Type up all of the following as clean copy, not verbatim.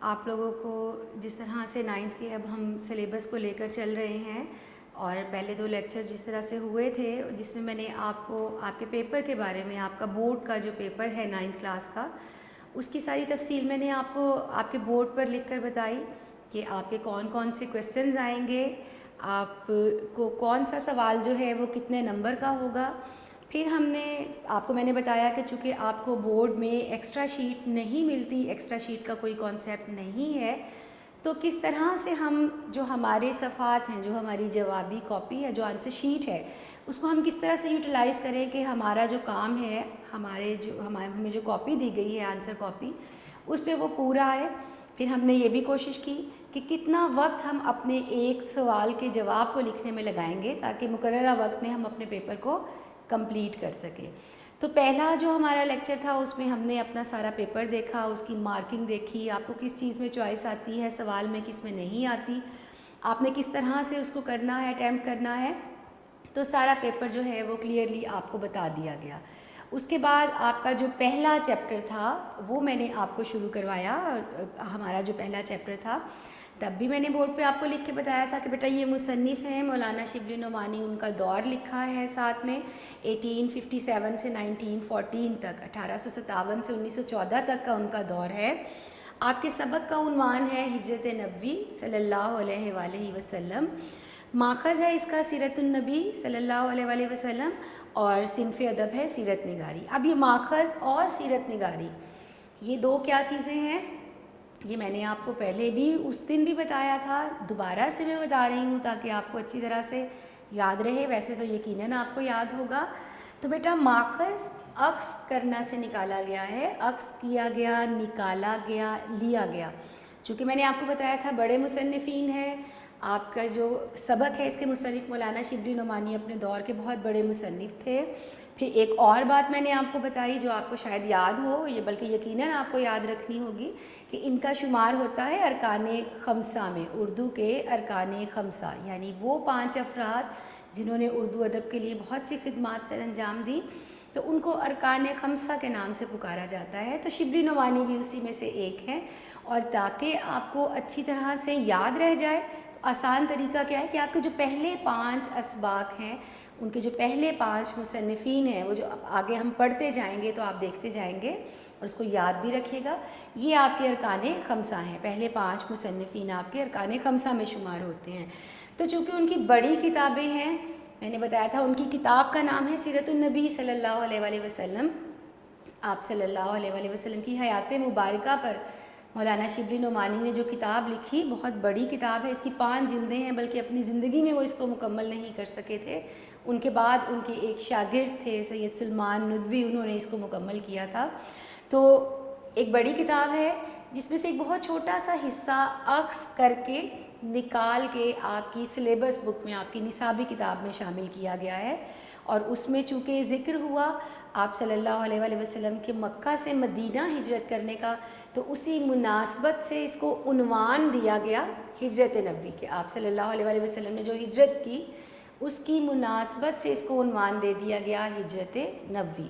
آپ لوگوں کو جس طرح سے 9th کے اب ہم سلیبس کو لے کر چل رہے ہیں، اور پہلے 2 لیکچر جس طرح سے ہوئے تھے جس میں نے آپ کو آپ کے پیپر کے بارے میں، آپ کا بورڈ کا جو پیپر ہے 9th کلاس کا، اس کی ساری تفصیل میں نے آپ کو آپ کے بورڈ پر لکھ کر بتائی کہ آپ کے کون کون سے کویسچنز آئیں گے، آپ کو کون سا سوال جو ہے وہ کتنے نمبر کا ہوگا۔ پھر ہم نے آپ کو میں نے بتایا کہ چونکہ آپ کو بورڈ میں ایکسٹرا شیٹ نہیں ملتی، ایکسٹرا شیٹ کا کوئی کانسیپٹ نہیں ہے، تو کس طرح سے ہم جو ہمارے صفحات ہیں، جو ہماری جوابی کاپی ہے، جو آنسر شیٹ ہے، اس کو ہم کس طرح سے یوٹیلائز کریں کہ ہمارا جو کام ہے، ہمیں جو کاپی دی گئی ہے آنسر کاپی، اس پہ وہ پورا آئے۔ پھر ہم نے یہ بھی کوشش کی کہ کتنا وقت ہم اپنے ایک سوال کے جواب کو لکھنے میں لگائیں گے تاکہ مقررہ وقت میں ہم اپنے پیپر کو کمپلیٹ کر سکیں۔ تو پہلا جو ہمارا لیکچر تھا اس میں ہم نے اپنا سارا پیپر دیکھا، اس کی مارکنگ دیکھی، آپ کو کس چیز میں چوائس آتی ہے سوال میں، کس میں نہیں آتی، آپ نے کس طرح سے اس کو کرنا ہے، اٹیمپٹ کرنا ہے، تو سارا پیپر جو ہے وہ کلیئرلی آپ کو بتا دیا گیا۔ اس کے بعد آپ کا جو پہلا چیپٹر تھا وہ میں نے آپ کو شروع کروایا، ہمارا جو پہلا چیپٹر تھا تب بھی میں نے بورڈ پہ آپ کو لکھ کے بتایا تھا کہ بیٹا یہ مصنف ہیں مولانا شبلی نعمانی، ان کا دور لکھا ہے ساتھ میں 1857 سے 1914 تک، 1857 سے 1914 تک کا ان کا دور ہے۔ آپ کے سبق کا عنوان ہے ہجرت نبوی صلی اللہ علیہ وآلہ وسلم، ماخذ ہے اس کا سیرت النبی صلی اللہ علیہ وآلہ وسلم، اور صنف ادب ہے سیرت نگاری۔ اب یہ ماخذ اور سیرت نگاری یہ 2 کیا چیزیں ہیں، یہ میں نے آپ کو پہلے بھی اس دن بھی بتایا تھا، دوبارہ سے میں بتا رہی ہوں تاکہ آپ کو اچھی طرح سے یاد رہے، ویسے تو یقیناً آپ کو یاد ہوگا۔ تو بیٹا ماخذ عکس کرنا سے نکالا گیا ہے، عکس کیا گیا، نکالا گیا، لیا گیا۔ چونکہ میں نے آپ کو بتایا تھا بڑے مصنفین ہیں، آپ کا جو سبق ہے اس کے مصنف مولانا شبلی نعمانی اپنے دور کے بہت بڑے مصنف تھے۔ پھر ایک اور بات میں نے آپ کو بتائی جو آپ کو شاید یاد ہو، یہ بلکہ یقیناً آپ کو یاد رکھنی ہوگی، کہ ان کا شمار ہوتا ہے ارکان خمسہ میں، اردو کے ارکان خمسہ، یعنی وہ 5 افراد جنہوں نے اردو ادب کے لیے بہت سی خدمات سر انجام دی، تو ان کو ارکان خمسہ کے نام سے پکارا جاتا ہے۔ تو شبلی نعمانی بھی اسی میں سے ایک ہیں، اور تاکہ آپ کو اچھی طرح سے یاد رہ جائے تو آسان طریقہ کیا ہے کہ آپ کے جو پہلے 5 اسباق ہیں، ان کے جو پہلے 5 مصنفین ہیں، وہ جو آگے ہم پڑھتے جائیں گے تو آپ دیکھتے جائیں گے اور اس کو یاد بھی رکھیے گا، یہ آپ کے ارکان خمسہ ہیں، پہلے 5 مصنفین آپ کے ارکان خمسہ میں شمار ہوتے ہیں۔ تو چونکہ ان کی بڑی کتابیں ہیں، میں نے بتایا تھا ان کی کتاب کا نام ہے سیرت النبی صلی اللہ علیہ وآلہ وسلم، آپ صلی اللہ علیہ وآلہ وسلم کی حیات مبارکہ پر مولانا شبلی نعمانی نے جو کتاب لکھی، بہت بڑی کتاب ہے، اس کی 5 جلدیں ہیں، بلکہ اپنی زندگی میں وہ اس کو مکمل نہیں کر سکے تھے، ان کے بعد ان کے ایک شاگرد تھے سید سلمان ندوی، انہوں نے اس کو مکمل کیا تھا۔ تو ایک بڑی کتاب ہے جس میں سے ایک بہت چھوٹا سا حصہ عکس کر کے نکال کے آپ کی سلیبس بک میں، آپ کی نصابی کتاب میں شامل کیا گیا ہے، اور اس میں چونکہ ذکر ہوا آپ صلی اللہ علیہ وآلہ وسلم کے مکہ سے مدینہ ہجرت کرنے کا، تو اسی مناسبت سے اس کو عنوان دیا گیا ہجرت نبوی، کہ آپ صلی اللہ علیہ وآلہ وسلم نے جو ہجرت کی اس کی مناسبت سے اس کو عنوان دے دیا گیا ہجرت نبوی۔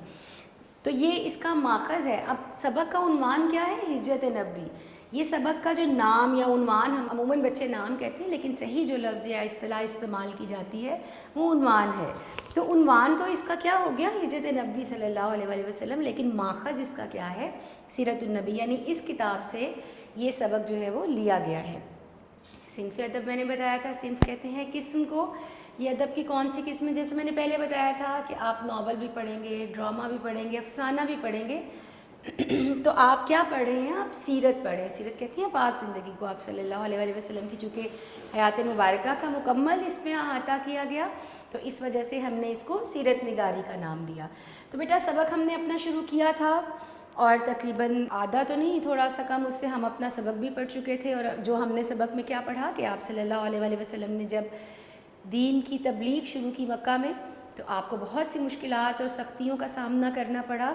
تو یہ اس کا ماخذ ہے۔ اب سبق کا عنوان کیا ہے؟ ہجرت نبوی۔ یہ سبق کا جو نام یا عنوان، ہم عموماً بچے نام کہتے ہیں لیکن صحیح جو لفظ یا اصطلاح استعمال کی جاتی ہے وہ عنوان ہے۔ تو عنوان تو اس کا کیا ہو گیا؟ ہجرت نبوی صلی اللہ علیہ وآلہ وسلم، لیکن ماخذ اس کا کیا ہے؟ سیرت النبی، یعنی اس کتاب سے یہ سبق جو ہے وہ لیا گیا ہے۔ صنف ادب میں نے بتایا تھا، صنف کہتے ہیں قسم کو، یہ ادب کی کون سی قسم ہے؟ جیسے میں نے پہلے بتایا تھا کہ آپ ناول بھی پڑھیں گے، ڈرامہ بھی پڑھیں گے، افسانہ بھی پڑھیں گے، تو آپ کیا پڑھ رہے ہیں؟ آپ سیرت پڑھ رہے ہیں۔ سیرت کہتی ہیں پاک زندگی کو، آپ صلی اللہ علیہ وآلہ وسلم کی چونکہ حیات مبارکہ کا مکمل اس میں احاطہ کیا گیا، تو اس وجہ سے ہم نے اس کو سیرت نگاری کا نام دیا۔ تو بیٹا سبق ہم نے اپنا شروع کیا تھا، اور تقریباً آدھا تو نہیں، تھوڑا سا کم، اس سے ہم اپنا سبق بھی پڑھ چکے تھے۔ اور جو ہم نے سبق میں کیا پڑھا کہ آپ صلی اللہ علیہ وآلہ وسلم نے جب دین کی تبلیغ شروع کی مکہ میں، تو آپ کو بہت سی مشکلات اور سختیوں کا سامنا کرنا پڑا۔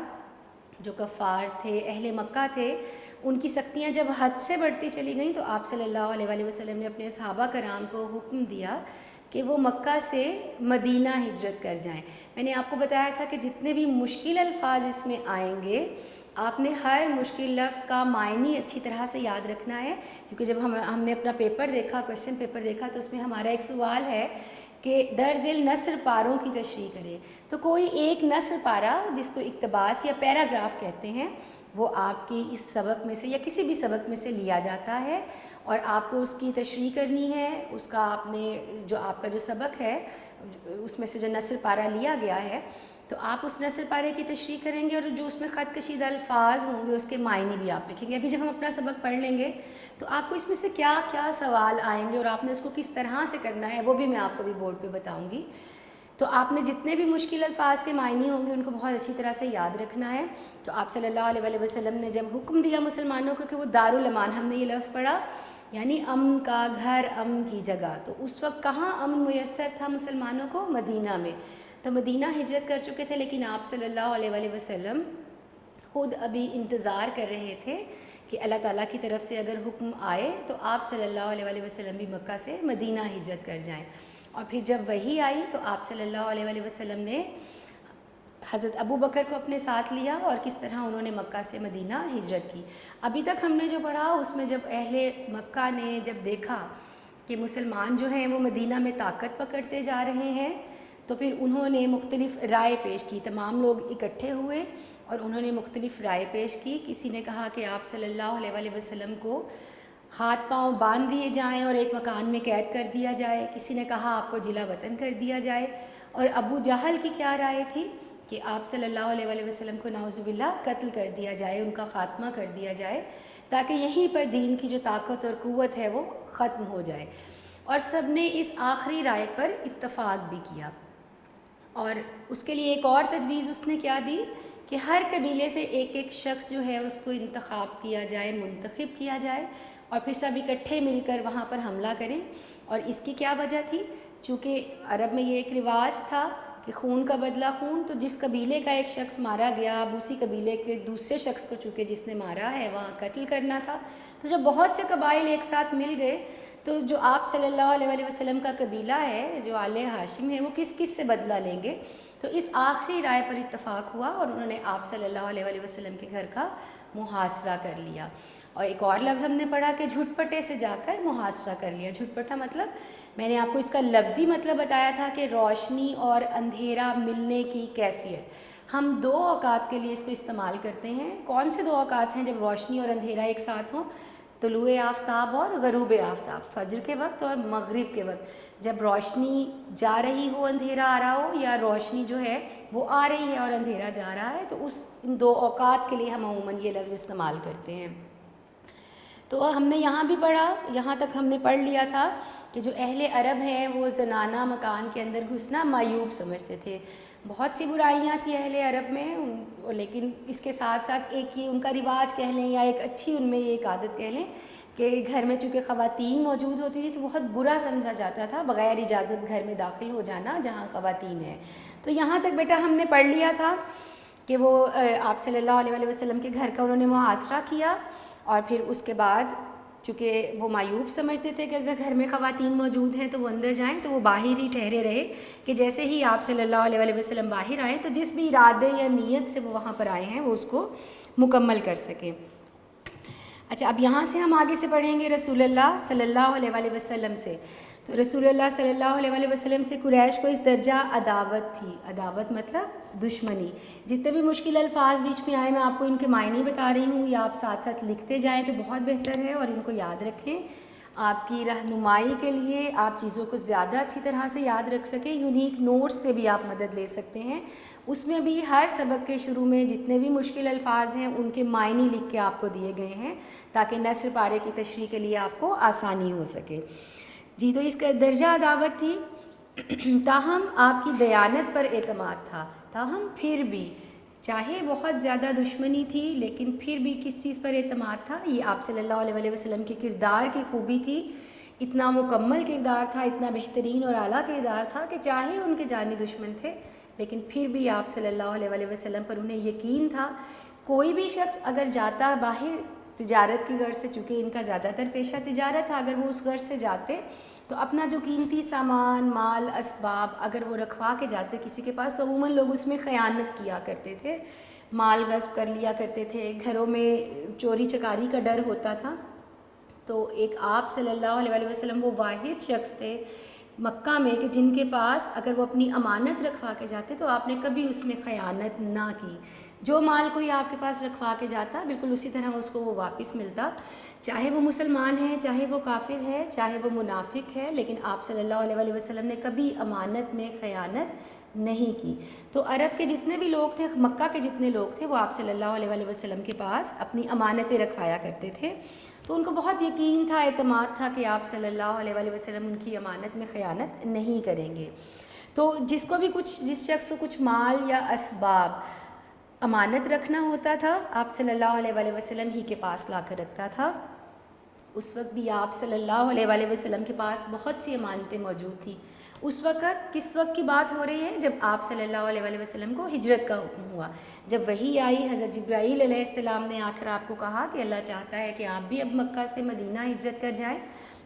جو کفار تھے، اہل مکہ تھے، ان کی سختیاں جب حد سے بڑھتی چلی گئیں تو آپ صلی اللہ علیہ وآلہ وسلم نے اپنے صحابہ کرام کو حکم دیا کہ وہ مکہ سے مدینہ ہجرت کر جائیں۔ میں نے آپ کو بتایا تھا کہ جتنے بھی مشکل الفاظ اس میں آئیں گے آپ نے ہر مشکل لفظ کا معنی اچھی طرح سے یاد رکھنا ہے، کیونکہ جب ہم نے اپنا پیپر دیکھا، کویشچن پیپر دیکھا، تو اس میں ہمارا ایک سوال ہے کہ درج ذیل نثر پاروں کی تشریح کرے. تو کوئی ایک نثر پارہ جس کو اقتباس یا پیراگراف کہتے ہیں وہ آپ کی اس سبق میں سے یا کسی بھی سبق میں سے لیا جاتا ہے اور آپ کو اس کی تشریح کرنی ہے. اس کا آپ نے جو آپ کا جو سبق ہے اس میں سے جو نثر پارہ لیا گیا ہے تو آپ اس نثر پارے کی تشریح کریں گے اور جو اس میں خط کشیدہ الفاظ ہوں گے اس کے معنی بھی آپ لکھیں گے. ابھی جب ہم اپنا سبق پڑھ لیں گے تو آپ کو اس میں سے کیا کیا سوال آئیں گے اور آپ نے اس کو کس طرح سے کرنا ہے وہ بھی میں آپ کو بھی بورڈ پہ بتاؤں گی. تو آپ نے جتنے بھی مشکل الفاظ کے معنی ہوں گے ان کو بہت اچھی طرح سے یاد رکھنا ہے. تو آپ صلی اللہ علیہ وسلم نے جب حکم دیا مسلمانوں کو کہ وہ دارالامان، ہم نے یہ لفظ پڑھا یعنی امن کا گھر، امن کی جگہ، تو اس وقت کہاں امن میسر تھا مسلمانوں کو؟ مدینہ میں. تو مدینہ ہجرت کر چکے تھے، لیکن آپ صلی اللہ علیہ وسلم خود ابھی انتظار کر رہے تھے کہ اللہ تعالیٰ کی طرف سے اگر حکم آئے تو آپ صلی اللہ علیہ وسلم بھی مکہ سے مدینہ ہجرت کر جائیں. اور پھر جب وحی آئی تو آپ صلی اللہ علیہ وسلم نے حضرت ابو بکر کو اپنے ساتھ لیا اور کس طرح انہوں نے مکہ سے مدینہ ہجرت کی. ابھی تک ہم نے جو پڑھا اس میں جب اہل مکہ نے جب دیکھا کہ مسلمان جو ہیں وہ مدینہ میں طاقت پکڑتے جا رہے ہیں تو پھر انہوں نے مختلف رائے پیش کی. تمام لوگ اکٹھے ہوئے اور انہوں نے مختلف رائے پیش کی. کسی نے کہا کہ آپ صلی اللہ علیہ وسلم کو ہاتھ پاؤں باندھ دیے جائیں اور ایک مکان میں قید کر دیا جائے. کسی نے کہا آپ کو جلا وطن کر دیا جائے. اور ابو جہل کی کیا رائے تھی کہ آپ صلی اللہ علیہ وسلم کو نعوذ باللہ قتل کر دیا جائے، ان کا خاتمہ کر دیا جائے تاکہ یہیں پر دین کی جو طاقت اور قوت ہے وہ ختم ہو جائے. اور سب نے اس آخری رائے پر اتفاق بھی کیا. اور اس کے لیے ایک اور تجویز اس نے کیا دی کہ ہر قبیلے سے ایک ایک شخص جو ہے اس کو انتخاب کیا جائے، منتخب کیا جائے اور پھر سب اکٹھے مل کر وہاں پر حملہ کریں. اور اس کی کیا وجہ تھی؟ چونکہ عرب میں یہ ایک رواج تھا کہ خون کا بدلہ خون، تو جس قبیلے کا ایک شخص مارا گیا اب اسی قبیلے کے دوسرے شخص کو چونکہ جس نے مارا ہے وہاں قتل کرنا تھا. تو جب بہت سے قبائل ایک ساتھ مل گئے تو جو آپ صلی اللہ علیہ وسلم کا قبیلہ ہے، جو آل ہاشم ہے، وہ کس کس سے بدلہ لیں گے. تو اس آخری رائے پر اتفاق ہوا اور انہوں نے آپ صلی اللہ علیہ وسلم کے گھر کا محاصرہ کر لیا. اور ایک اور لفظ ہم نے پڑھا کہ جھٹپٹے سے جا کر محاصرہ کر لیا. جھٹپٹا مطلب میں نے آپ کو اس کا لفظی مطلب بتایا تھا کہ روشنی اور اندھیرا ملنے کی کیفیت. ہم دو اوقات کے لیے اس کو استعمال کرتے ہیں. کون سے دو اوقات ہیں جب روشنی اور اندھیرا ایک ساتھ ہوں؟ طلوع آفتاب اور غروب آفتاب، فجر کے وقت اور مغرب کے وقت. جب روشنی جا رہی ہو اندھیرا آ رہا ہو، یا روشنی جو ہے وہ آ رہی ہے اور اندھیرا جا رہا ہے، تو ان دو اوقات کے لیے ہم عموماً یہ لفظ استعمال کرتے ہیں. تو ہم نے یہاں بھی پڑھا، یہاں تک ہم نے پڑھ لیا تھا کہ جو اہل عرب ہیں وہ زنانہ مکان کے اندر گھسنا معیوب سمجھتے تھے. بہت سی برائیاں تھیں اہل عرب میں، لیکن اس کے ساتھ ساتھ ایک یہ ان کا رواج کہہ لیں یا ایک اچھی ان میں یہ ایک عادت کہہ لیں کہ گھر میں چونکہ خواتین موجود ہوتی تھی تو بہت برا سمجھا جاتا تھا بغیر اجازت گھر میں داخل ہو جانا جہاں خواتین ہیں. تو یہاں تک بیٹا ہم نے پڑھ لیا تھا کہ وہ آپ صلی اللہ علیہ وسلم کے گھر کا انہوں نے محاصرہ کیا اور پھر اس کے بعد چونکہ وہ معیوب سمجھتے تھے کہ اگر گھر میں خواتین موجود ہیں تو وہ اندر جائیں، تو وہ باہر ہی ٹھہرے رہے کہ جیسے ہی آپ صلی اللہ علیہ وسلم باہر آئیں تو جس بھی ارادے یا نیت سے وہ وہاں پر آئے ہیں وہ اس کو مکمل کر سکیں. اچھا، اب یہاں سے ہم آگے سے پڑھیں گے رسول اللہ صلی اللہ علیہ وسلم سے. تو رسول اللہ صلی اللہ علیہ وسلم سے قریش کو اس درجہ عداوت تھی. عداوت مطلب دشمنی. جتنے بھی مشکل الفاظ بیچ میں آئے میں آپ کو ان کے معنی بتا رہی ہوں، یا آپ ساتھ ساتھ لکھتے جائیں تو بہت بہتر ہے اور ان کو یاد رکھیں. آپ کی رہنمائی کے لیے آپ چیزوں کو زیادہ اچھی طرح سے یاد رکھ سکیں. یونیک نوٹس سے بھی آپ مدد لے سکتے ہیں. اس میں بھی ہر سبق کے شروع میں جتنے بھی مشکل الفاظ ہیں ان کے معنی لکھ کے آپ کو دیے گئے ہیں تاکہ نثر پارے کی تشریح کے لیے آپ کو آسانی ہو سکے. جی، تو اس کا درجہ عداوت تھی. تاہم آپ کی دیانت پر اعتماد تھا. تاہم پھر بھی چاہے بہت زیادہ دشمنی تھی لیکن پھر بھی کس چیز پر اعتماد تھا؟ یہ آپ صلی اللہ علیہ وسلم کے کردار کی خوبی تھی. اتنا مکمل کردار تھا، اتنا بہترین اور اعلیٰ کردار تھا کہ چاہے ان کے جانی دشمن تھے لیکن پھر بھی آپ صلی اللہ علیہ وسلم پر انہیں یقین تھا. کوئی بھی شخص اگر جاتا باہر تجارت کی غرض سے، چونکہ ان کا زیادہ تر پیشہ تجارت تھا، اگر وہ اس غرض سے جاتے تو اپنا جو قیمتی سامان، مال، اسباب اگر وہ رکھوا کے جاتے کسی کے پاس تو عموماً لوگ اس میں خیانت کیا کرتے تھے، مال غصب کر لیا کرتے تھے، گھروں میں چوری چکاری کا ڈر ہوتا تھا۔ تو ایک آپ صلی اللہ علیہ وسلم وہ واحد شخص تھے مکہ میں کہ جن کے پاس اگر وہ اپنی امانت رکھوا کے جاتے تو آپ نے کبھی اس میں خیانت نہ کی۔ جو مال کوئی آپ کے پاس رکھوا کے جاتا بالکل اسی طرح اس کو وہ واپس ملتا، چاہے وہ مسلمان ہے، چاہے وہ کافر ہے، چاہے وہ منافق ہے، لیکن آپ صلی اللہ علیہ وسلم نے کبھی امانت میں خیانت نہیں کی۔ تو عرب کے جتنے بھی لوگ تھے، مکہ کے جتنے لوگ تھے، وہ آپ صلی اللہ علیہ وسلم کے پاس اپنی امانتیں رکھوایا کرتے تھے۔ تو ان کو بہت یقین تھا، اعتماد تھا کہ آپ صلی اللہ علیہ وسلم ان کی امانت میں خیانت نہیں کریں گے۔ تو جس شخص کو کچھ مال یا اسباب امانت رکھنا ہوتا تھا، آپ صلی اللہ علیہ وسلم ہی کے پاس لا کر رکھتا تھا۔ اس وقت بھی آپ صلی اللہ علیہ وسلم کے پاس بہت سی امانتیں موجود تھیں۔ اس وقت کس وقت کی بات ہو رہی ہے؟ جب آپ صلی اللہ علیہ وسلم کو ہجرت کا حکم ہوا، جب وحی آئی، حضرت جبرائیل علیہ السلام نے آ کر آپ کو کہا کہ اللہ چاہتا ہے کہ آپ بھی اب مکہ سے مدینہ ہجرت کر جائیں،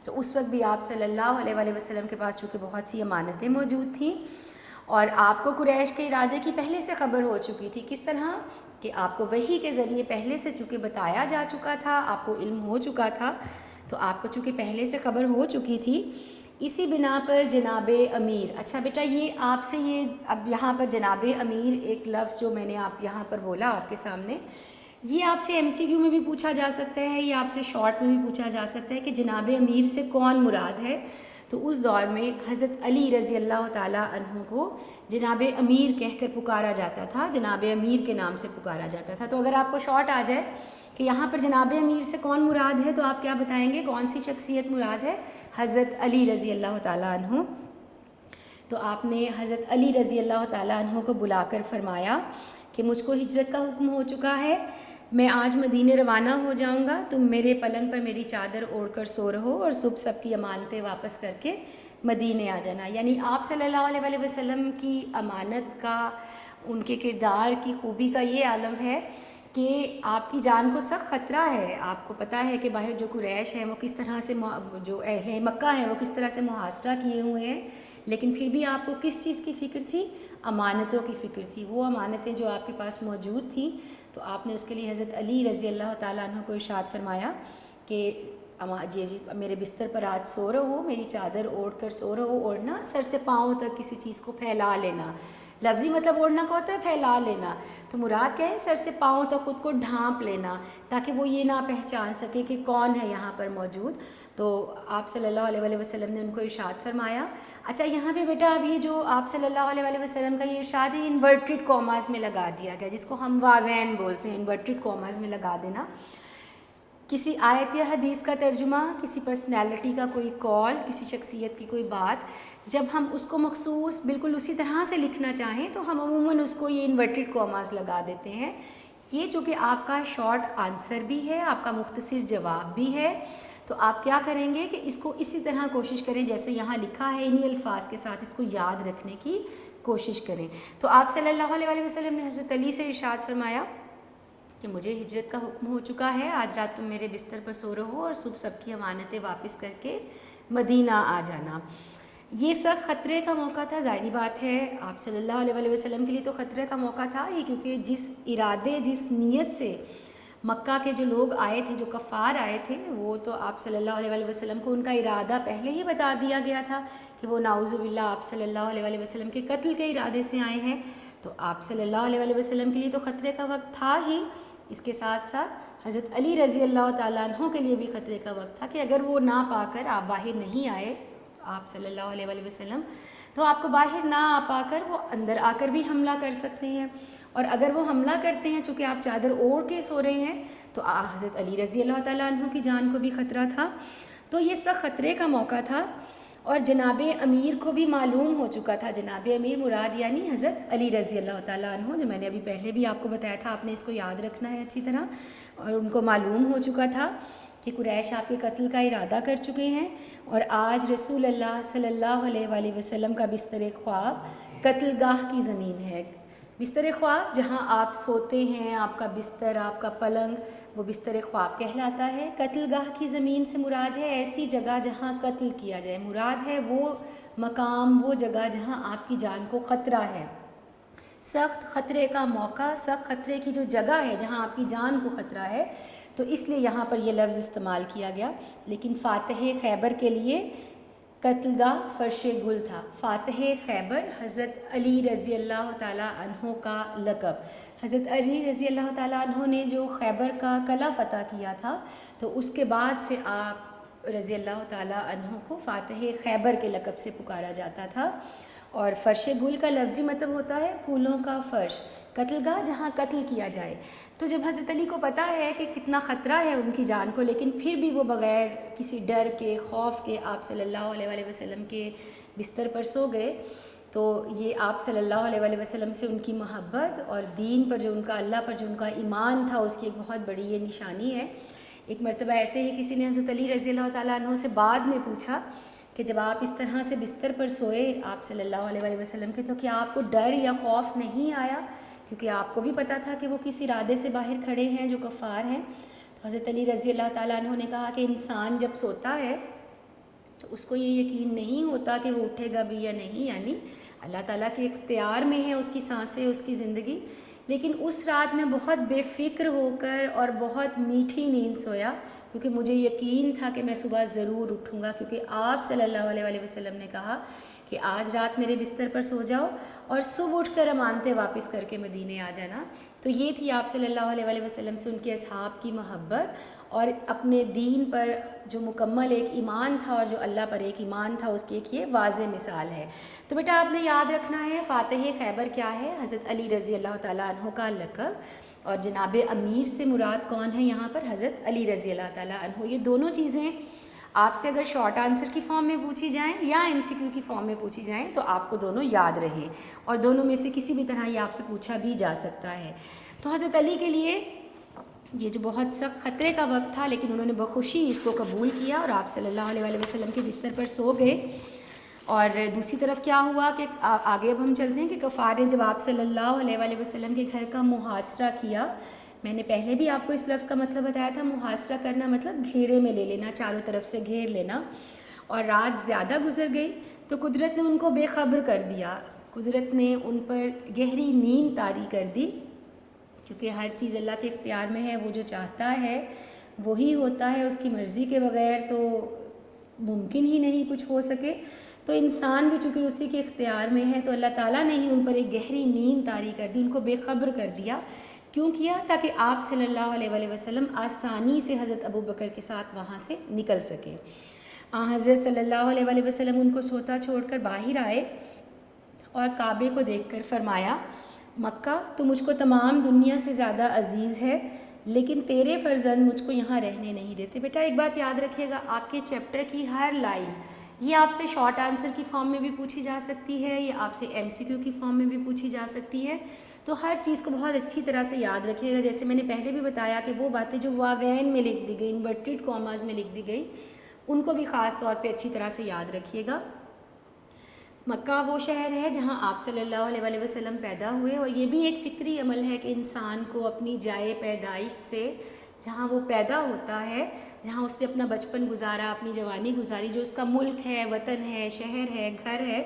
تو اس وقت بھی آپ صلی اللہ علیہ وسلم کے پاس چونکہ بہت سی امانتیں موجود تھیں اور آپ کو قریش کے ارادے کی پہلے سے خبر ہو چکی تھی۔ کس طرح کہ آپ کو وحی کے ذریعے پہلے سے چونکہ بتایا جا چکا تھا، آپ کو علم ہو چکا تھا، تو آپ کو چونکہ پہلے سے خبر ہو چکی تھی، اسی بنا پر جناب امیر، اچھا بیٹا یہ آپ سے یہ اب یہاں پر جناب امیر ایک لفظ جو میں نے آپ یہاں پر بولا آپ کے سامنے، یہ آپ سے ایم سی کیو میں بھی پوچھا جا سکتا ہے، یہ آپ سے شارٹ میں بھی پوچھا جا سکتا ہے کہ جناب امیر سے کون مراد ہے۔ تو اس دور میں حضرت علی رضی اللہ تعالیٰ عنہ کو جناب امیر کہہ کر پکارا جاتا تھا، جناب امیر کے نام سے پکارا جاتا تھا۔ تو اگر آپ کو شارٹ آ جائے کہ یہاں پر جناب امیر سے کون مراد ہے تو آپ کیا بتائیں گے؟ کون سی شخصیت مراد ہے؟ حضرت علی رضی اللہ تعالیٰ عنہ۔ تو آپ نے حضرت علی رضی اللہ تعالیٰ عنہ کو بلا کر فرمایا کہ مجھ کو ہجرت کا حکم ہو چکا ہے، میں آج مدینے روانہ ہو جاؤں گا، تم میرے پلنگ پر میری چادر اوڑھ کر سو رہو اور صبح سب کی امانتیں واپس کر کے مدینے آ جانا۔ یعنی آپ صلی اللہ علیہ وسلم کی امانت کا، ان کے کردار کی خوبی کا یہ عالم ہے کہ آپ کی جان کو سخت خطرہ ہے۔ آپ کو پتہ ہے کہ باہر جو قریش ہیں وہ کس طرح سے، جو اہل مکہ ہیں وہ کس طرح سے محاصرہ کیے ہوئے ہیں، لیکن پھر بھی آپ کو کس چیز کی فکر تھی؟ امانتوں کی فکر تھی۔ وہ امانتیں جو آپ کے پاس موجود تھیں تو آپ نے اس کے لیے حضرت علی رضی اللہ تعالیٰ عنہ کو ارشاد فرمایا کہ جی میرے بستر پر آج سو رہو، میری چادر اوڑھ کر سو رہو، اوڑھنا سر سے پاؤں تک کسی چیز کو پھیلا لینا، لفظی مطلب اوڑھنا کا ہوتا ہے پھیلا لینا، تو مراد کیا ہے؟ سر سے پاؤں تک خود کو ڈھانپ لینا تاکہ وہ یہ نہ پہچان سکے کہ کون ہے یہاں پر موجود۔ تو آپ صلی اللہ علیہ وسلم نے ان کو ارشاد فرمایا۔ اچھا یہاں پہ بیٹا اب یہ جو آپ صلی اللہ علیہ وسلم کا یہ ارشاد ہے انورٹڈ کاماز میں لگا دیا گیا، جس کو ہم واوین بولتے ہیں، انورٹڈ کاماز میں لگا دینا۔ کسی آیت یا حدیث کا ترجمہ، کسی پرسنالٹی کا کوئی کال، کسی شخصیت کی کوئی بات، جب ہم اس کو مخصوص بالکل اسی طرح سے لکھنا چاہیں تو ہم عموماً اس کو یہ انورٹڈ کاماز لگا دیتے ہیں۔ یہ چونکہ آپ کا شارٹ آنسر بھی ہے، آپ کا مختصر جواب بھی ہے، تو آپ کیا کریں گے کہ اس کو اسی طرح کوشش کریں جیسے یہاں لکھا ہے، انہی الفاظ کے ساتھ اس کو یاد رکھنے کی کوشش کریں۔ تو آپ صلی اللہ علیہ وسلم نے حضرت علی سے ارشاد فرمایا کہ مجھے ہجرت کا حکم ہو چکا ہے، آج رات تم میرے بستر پر سو رہو اور صبح سب کی امانتیں واپس کر کے مدینہ آ جانا۔ یہ سخت خطرے کا موقع تھا، ظاہری بات ہے آپ صلی اللہ علیہ وسلم کے لیے تو خطرے کا موقع تھا ہی، کیونکہ جس ارادے، جس نیت سے مکہ کے جو لوگ آئے تھے، جو کفار آئے تھے، وہ تو آپ صلی اللہ علیہ وسلم کو ان کا ارادہ پہلے ہی بتا دیا گیا تھا کہ وہ نعوذ باللہ آپ صلی اللہ علیہ وسلم کے قتل کے ارادے سے آئے ہیں۔ تو آپ صلی اللہ علیہ وسلم کے لیے تو خطرے کا وقت تھا ہی، اس کے ساتھ ساتھ حضرت علی رضی اللہ تعالیٰ عنہ کے لیے بھی خطرے کا وقت تھا کہ اگر وہ نہ پا کر آپ باہر نہیں آئے آپ صلی اللہ علیہ وسلم، تو آپ کو باہر نہ آ پا کر وہ اندر آ کر بھی حملہ کر سکتے ہیں، اور اگر وہ حملہ کرتے ہیں چونکہ آپ چادر اوڑھ کے سو رہے ہیں تو حضرت علی رضی اللہ تعالیٰ عنہ کی جان کو بھی خطرہ تھا۔ تو یہ سخت خطرے کا موقع تھا اور جناب امیر کو بھی معلوم ہو چکا تھا، جناب امیر مراد یعنی حضرت علی رضی اللہ تعالیٰ عنہ، جو میں نے ابھی پہلے بھی آپ کو بتایا تھا، آپ نے اس کو یاد رکھنا ہے اچھی طرح، اور ان کو معلوم ہو چکا تھا کہ قریش آپ کے قتل کا ارادہ کر چکے ہیں، اور آج رسول اللہ صلی اللہ علیہ وسلم کا بستر خواب قتل گاہ کی زمین ہے، بستر خواب جہاں آپ سوتے ہیں، آپ کا بستر، آپ کا پلنگ، وہ بستر خواب کہلاتا ہے۔ قتل گاہ کی زمین سے مراد ہے ایسی جگہ جہاں قتل کیا جائے، مراد ہے وہ مقام، وہ جگہ جہاں آپ کی جان کو خطرہ ہے، سخت خطرے کا موقع، سخت خطرے کی جو جگہ ہے جہاں آپ کی جان کو خطرہ ہے، تو اس لیے یہاں پر یہ لفظ استعمال کیا گیا۔ لیکن فاتح خیبر کے لیے قتل گاہ فرش گل تھا۔ فاتح خیبر حضرت علی رضی اللہ تعالیٰ عنہ کا لقب۔ حضرت علی رضی اللہ تعالیٰ عنہ نے جو خیبر کا قلعہ فتح کیا تھا، تو اس کے بعد سے آپ رضی اللہ تعالیٰ عنہ کو فاتح خیبر کے لقب سے پکارا جاتا تھا۔ اور فرش گل کا لفظی مطلب ہوتا ہے پھولوں کا فرش، قتل گاہ جہاں قتل کیا جائے۔ تو جب حضرت علی کو پتہ ہے کہ کتنا خطرہ ہے ان کی جان کو، لیکن پھر بھی وہ بغیر کسی ڈر کے، خوف کے آپ صلی اللہ علیہ وآلہ وسلم کے بستر پر سو گئے، تو یہ آپ صلی اللہ علیہ وآلہ وسلم سے ان کی محبت اور دین پر جو ان کا، اللہ پر جو ان کا ایمان تھا، اس کی ایک بہت بڑی یہ نشانی ہے۔ ایک مرتبہ ایسے ہی کسی نے حضرت علی رضی اللہ تعالیٰ عنہ سے بعد میں پوچھا کہ جب آپ اس طرح سے بستر پر سوئے آپ صلی اللہ علیہ وآلہ وسلم کے، تو کیا آپ کو ڈر یا خوف نہیں آیا؟ کیونکہ آپ کو بھی پتہ تھا کہ وہ کس ارادے سے باہر کھڑے ہیں جو کفار ہیں۔ تو حضرت علی رضی اللہ تعالیٰ عنہ نے کہا کہ انسان جب سوتا ہے تو اس کو یہ یقین نہیں ہوتا کہ وہ اٹھے گا بھی یا نہیں، یعنی اللہ تعالیٰ کے اختیار میں ہے اس کی سانسیں، اس کی زندگی، لیکن اس رات میں بہت بے فکر ہو کر اور بہت میٹھی نیند سویا، کیونکہ مجھے یقین تھا کہ میں صبح ضرور اٹھوں گا، کیونکہ آپ صلی اللہ علیہ وآلہ وسلم نے کہا کہ آج رات میرے بستر پر سو جاؤ اور صبح اٹھ کر امانتیں واپس کر کے مدینے آ جانا۔ تو یہ تھی آپ صلی اللہ علیہ وآلہ وسلم سے ان کے اصحاب کی محبت، اور اپنے دین پر جو مکمل ایک ایمان تھا اور جو اللہ پر ایک ایمان تھا، اس کی ایک یہ واضح مثال ہے۔ تو بیٹا آپ نے یاد رکھنا ہے فاتح خیبر کیا ہے؟ حضرت علی رضی اللہ تعالیٰ عنہ کا لقب، اور جناب امیر سے مراد کون ہے یہاں پر؟ حضرت علی رضی اللہ تعالیٰ عنہ۔ یہ دونوں چیزیں آپ سے اگر شارٹ آنسر کی فارم میں پوچھی جائیں یا MCQ کی فارم میں پوچھی جائیں تو آپ کو دونوں یاد رہیں، اور دونوں میں سے کسی بھی طرح یہ آپ سے پوچھا بھی جا سکتا ہے۔ تو حضرت علی کے لیے یہ جو بہت سخت خطرے کا وقت تھا، لیکن انہوں نے بخوشی اس کو قبول کیا اور آپ صلی اللہ علیہ وآلہ وسلم کے بستر پر سو گئے۔ اور دوسری طرف کیا ہوا کہ آگے اب ہم چلتے ہیں کہ کفار نے جب آپ صلی اللہ علیہ وآلہ وسلم کے گھر کا محاصرہ کیا، میں نے پہلے بھی آپ کو اس لفظ کا مطلب بتایا تھا، محاصرہ کرنا مطلب گھیرے میں لے لینا، چاروں طرف سے گھیر لینا، اور رات زیادہ گزر گئی تو قدرت نے ان کو بے خبر کر دیا، قدرت نے ان پر گہری نیند طاری کر دی، کیونکہ ہر چیز اللہ کے اختیار میں ہے، وہ جو چاہتا ہے وہی ہوتا ہے، اس کی مرضی کے بغیر تو ممکن ہی نہیں کچھ ہو سکے۔ تو انسان بھی چونکہ اسی کے اختیار میں ہے، تو اللہ تعالیٰ نے ہی ان پر ایک گہری نیند طاری کر دی، ان کو بے خبر کر دیا۔ کیوں کیا؟ تاکہ آپ صلی اللہ علیہ وآلہ وسلم آسانی سے حضرت ابو بکر کے ساتھ وہاں سے نکل سکے۔ حضرت صلی اللہ علیہ وآلہ وسلم ان کو سوتا چھوڑ کر باہر آئے اور کعبے کو دیکھ کر فرمایا، مکہ تو مجھ کو تمام دنیا سے زیادہ عزیز ہے، لیکن تیرے فرزند مجھ کو یہاں رہنے نہیں دیتے۔ بیٹا ایک بات یاد رکھیے گا، آپ کے چیپٹر کی ہر لائن یہ آپ سے شارٹ آنسر کی فارم میں بھی پوچھی جا سکتی ہے، یا آپ سے MCQ کی فارم میں بھی پوچھی جا سکتی ہے، تو ہر چیز کو بہت اچھی طرح سے یاد رکھیے گا۔ جیسے میں نے پہلے بھی بتایا کہ وہ باتیں جو واوین میں لکھ دی گئی، انورٹڈ کاماز میں لکھ دی گئی، ان کو بھی خاص طور پہ اچھی طرح سے یاد رکھیے گا۔ مکہ وہ شہر ہے جہاں آپ صلی اللہ علیہ وآلہ وسلم پیدا ہوئے، اور یہ بھی ایک فطری عمل ہے کہ انسان کو اپنی جائے پیدائش سے، جہاں وہ پیدا ہوتا ہے، جہاں اس نے اپنا بچپن گزارا، اپنی جوانی گزاری، جو اس کا ملک ہے، وطن ہے، شہر ہے، گھر ہے،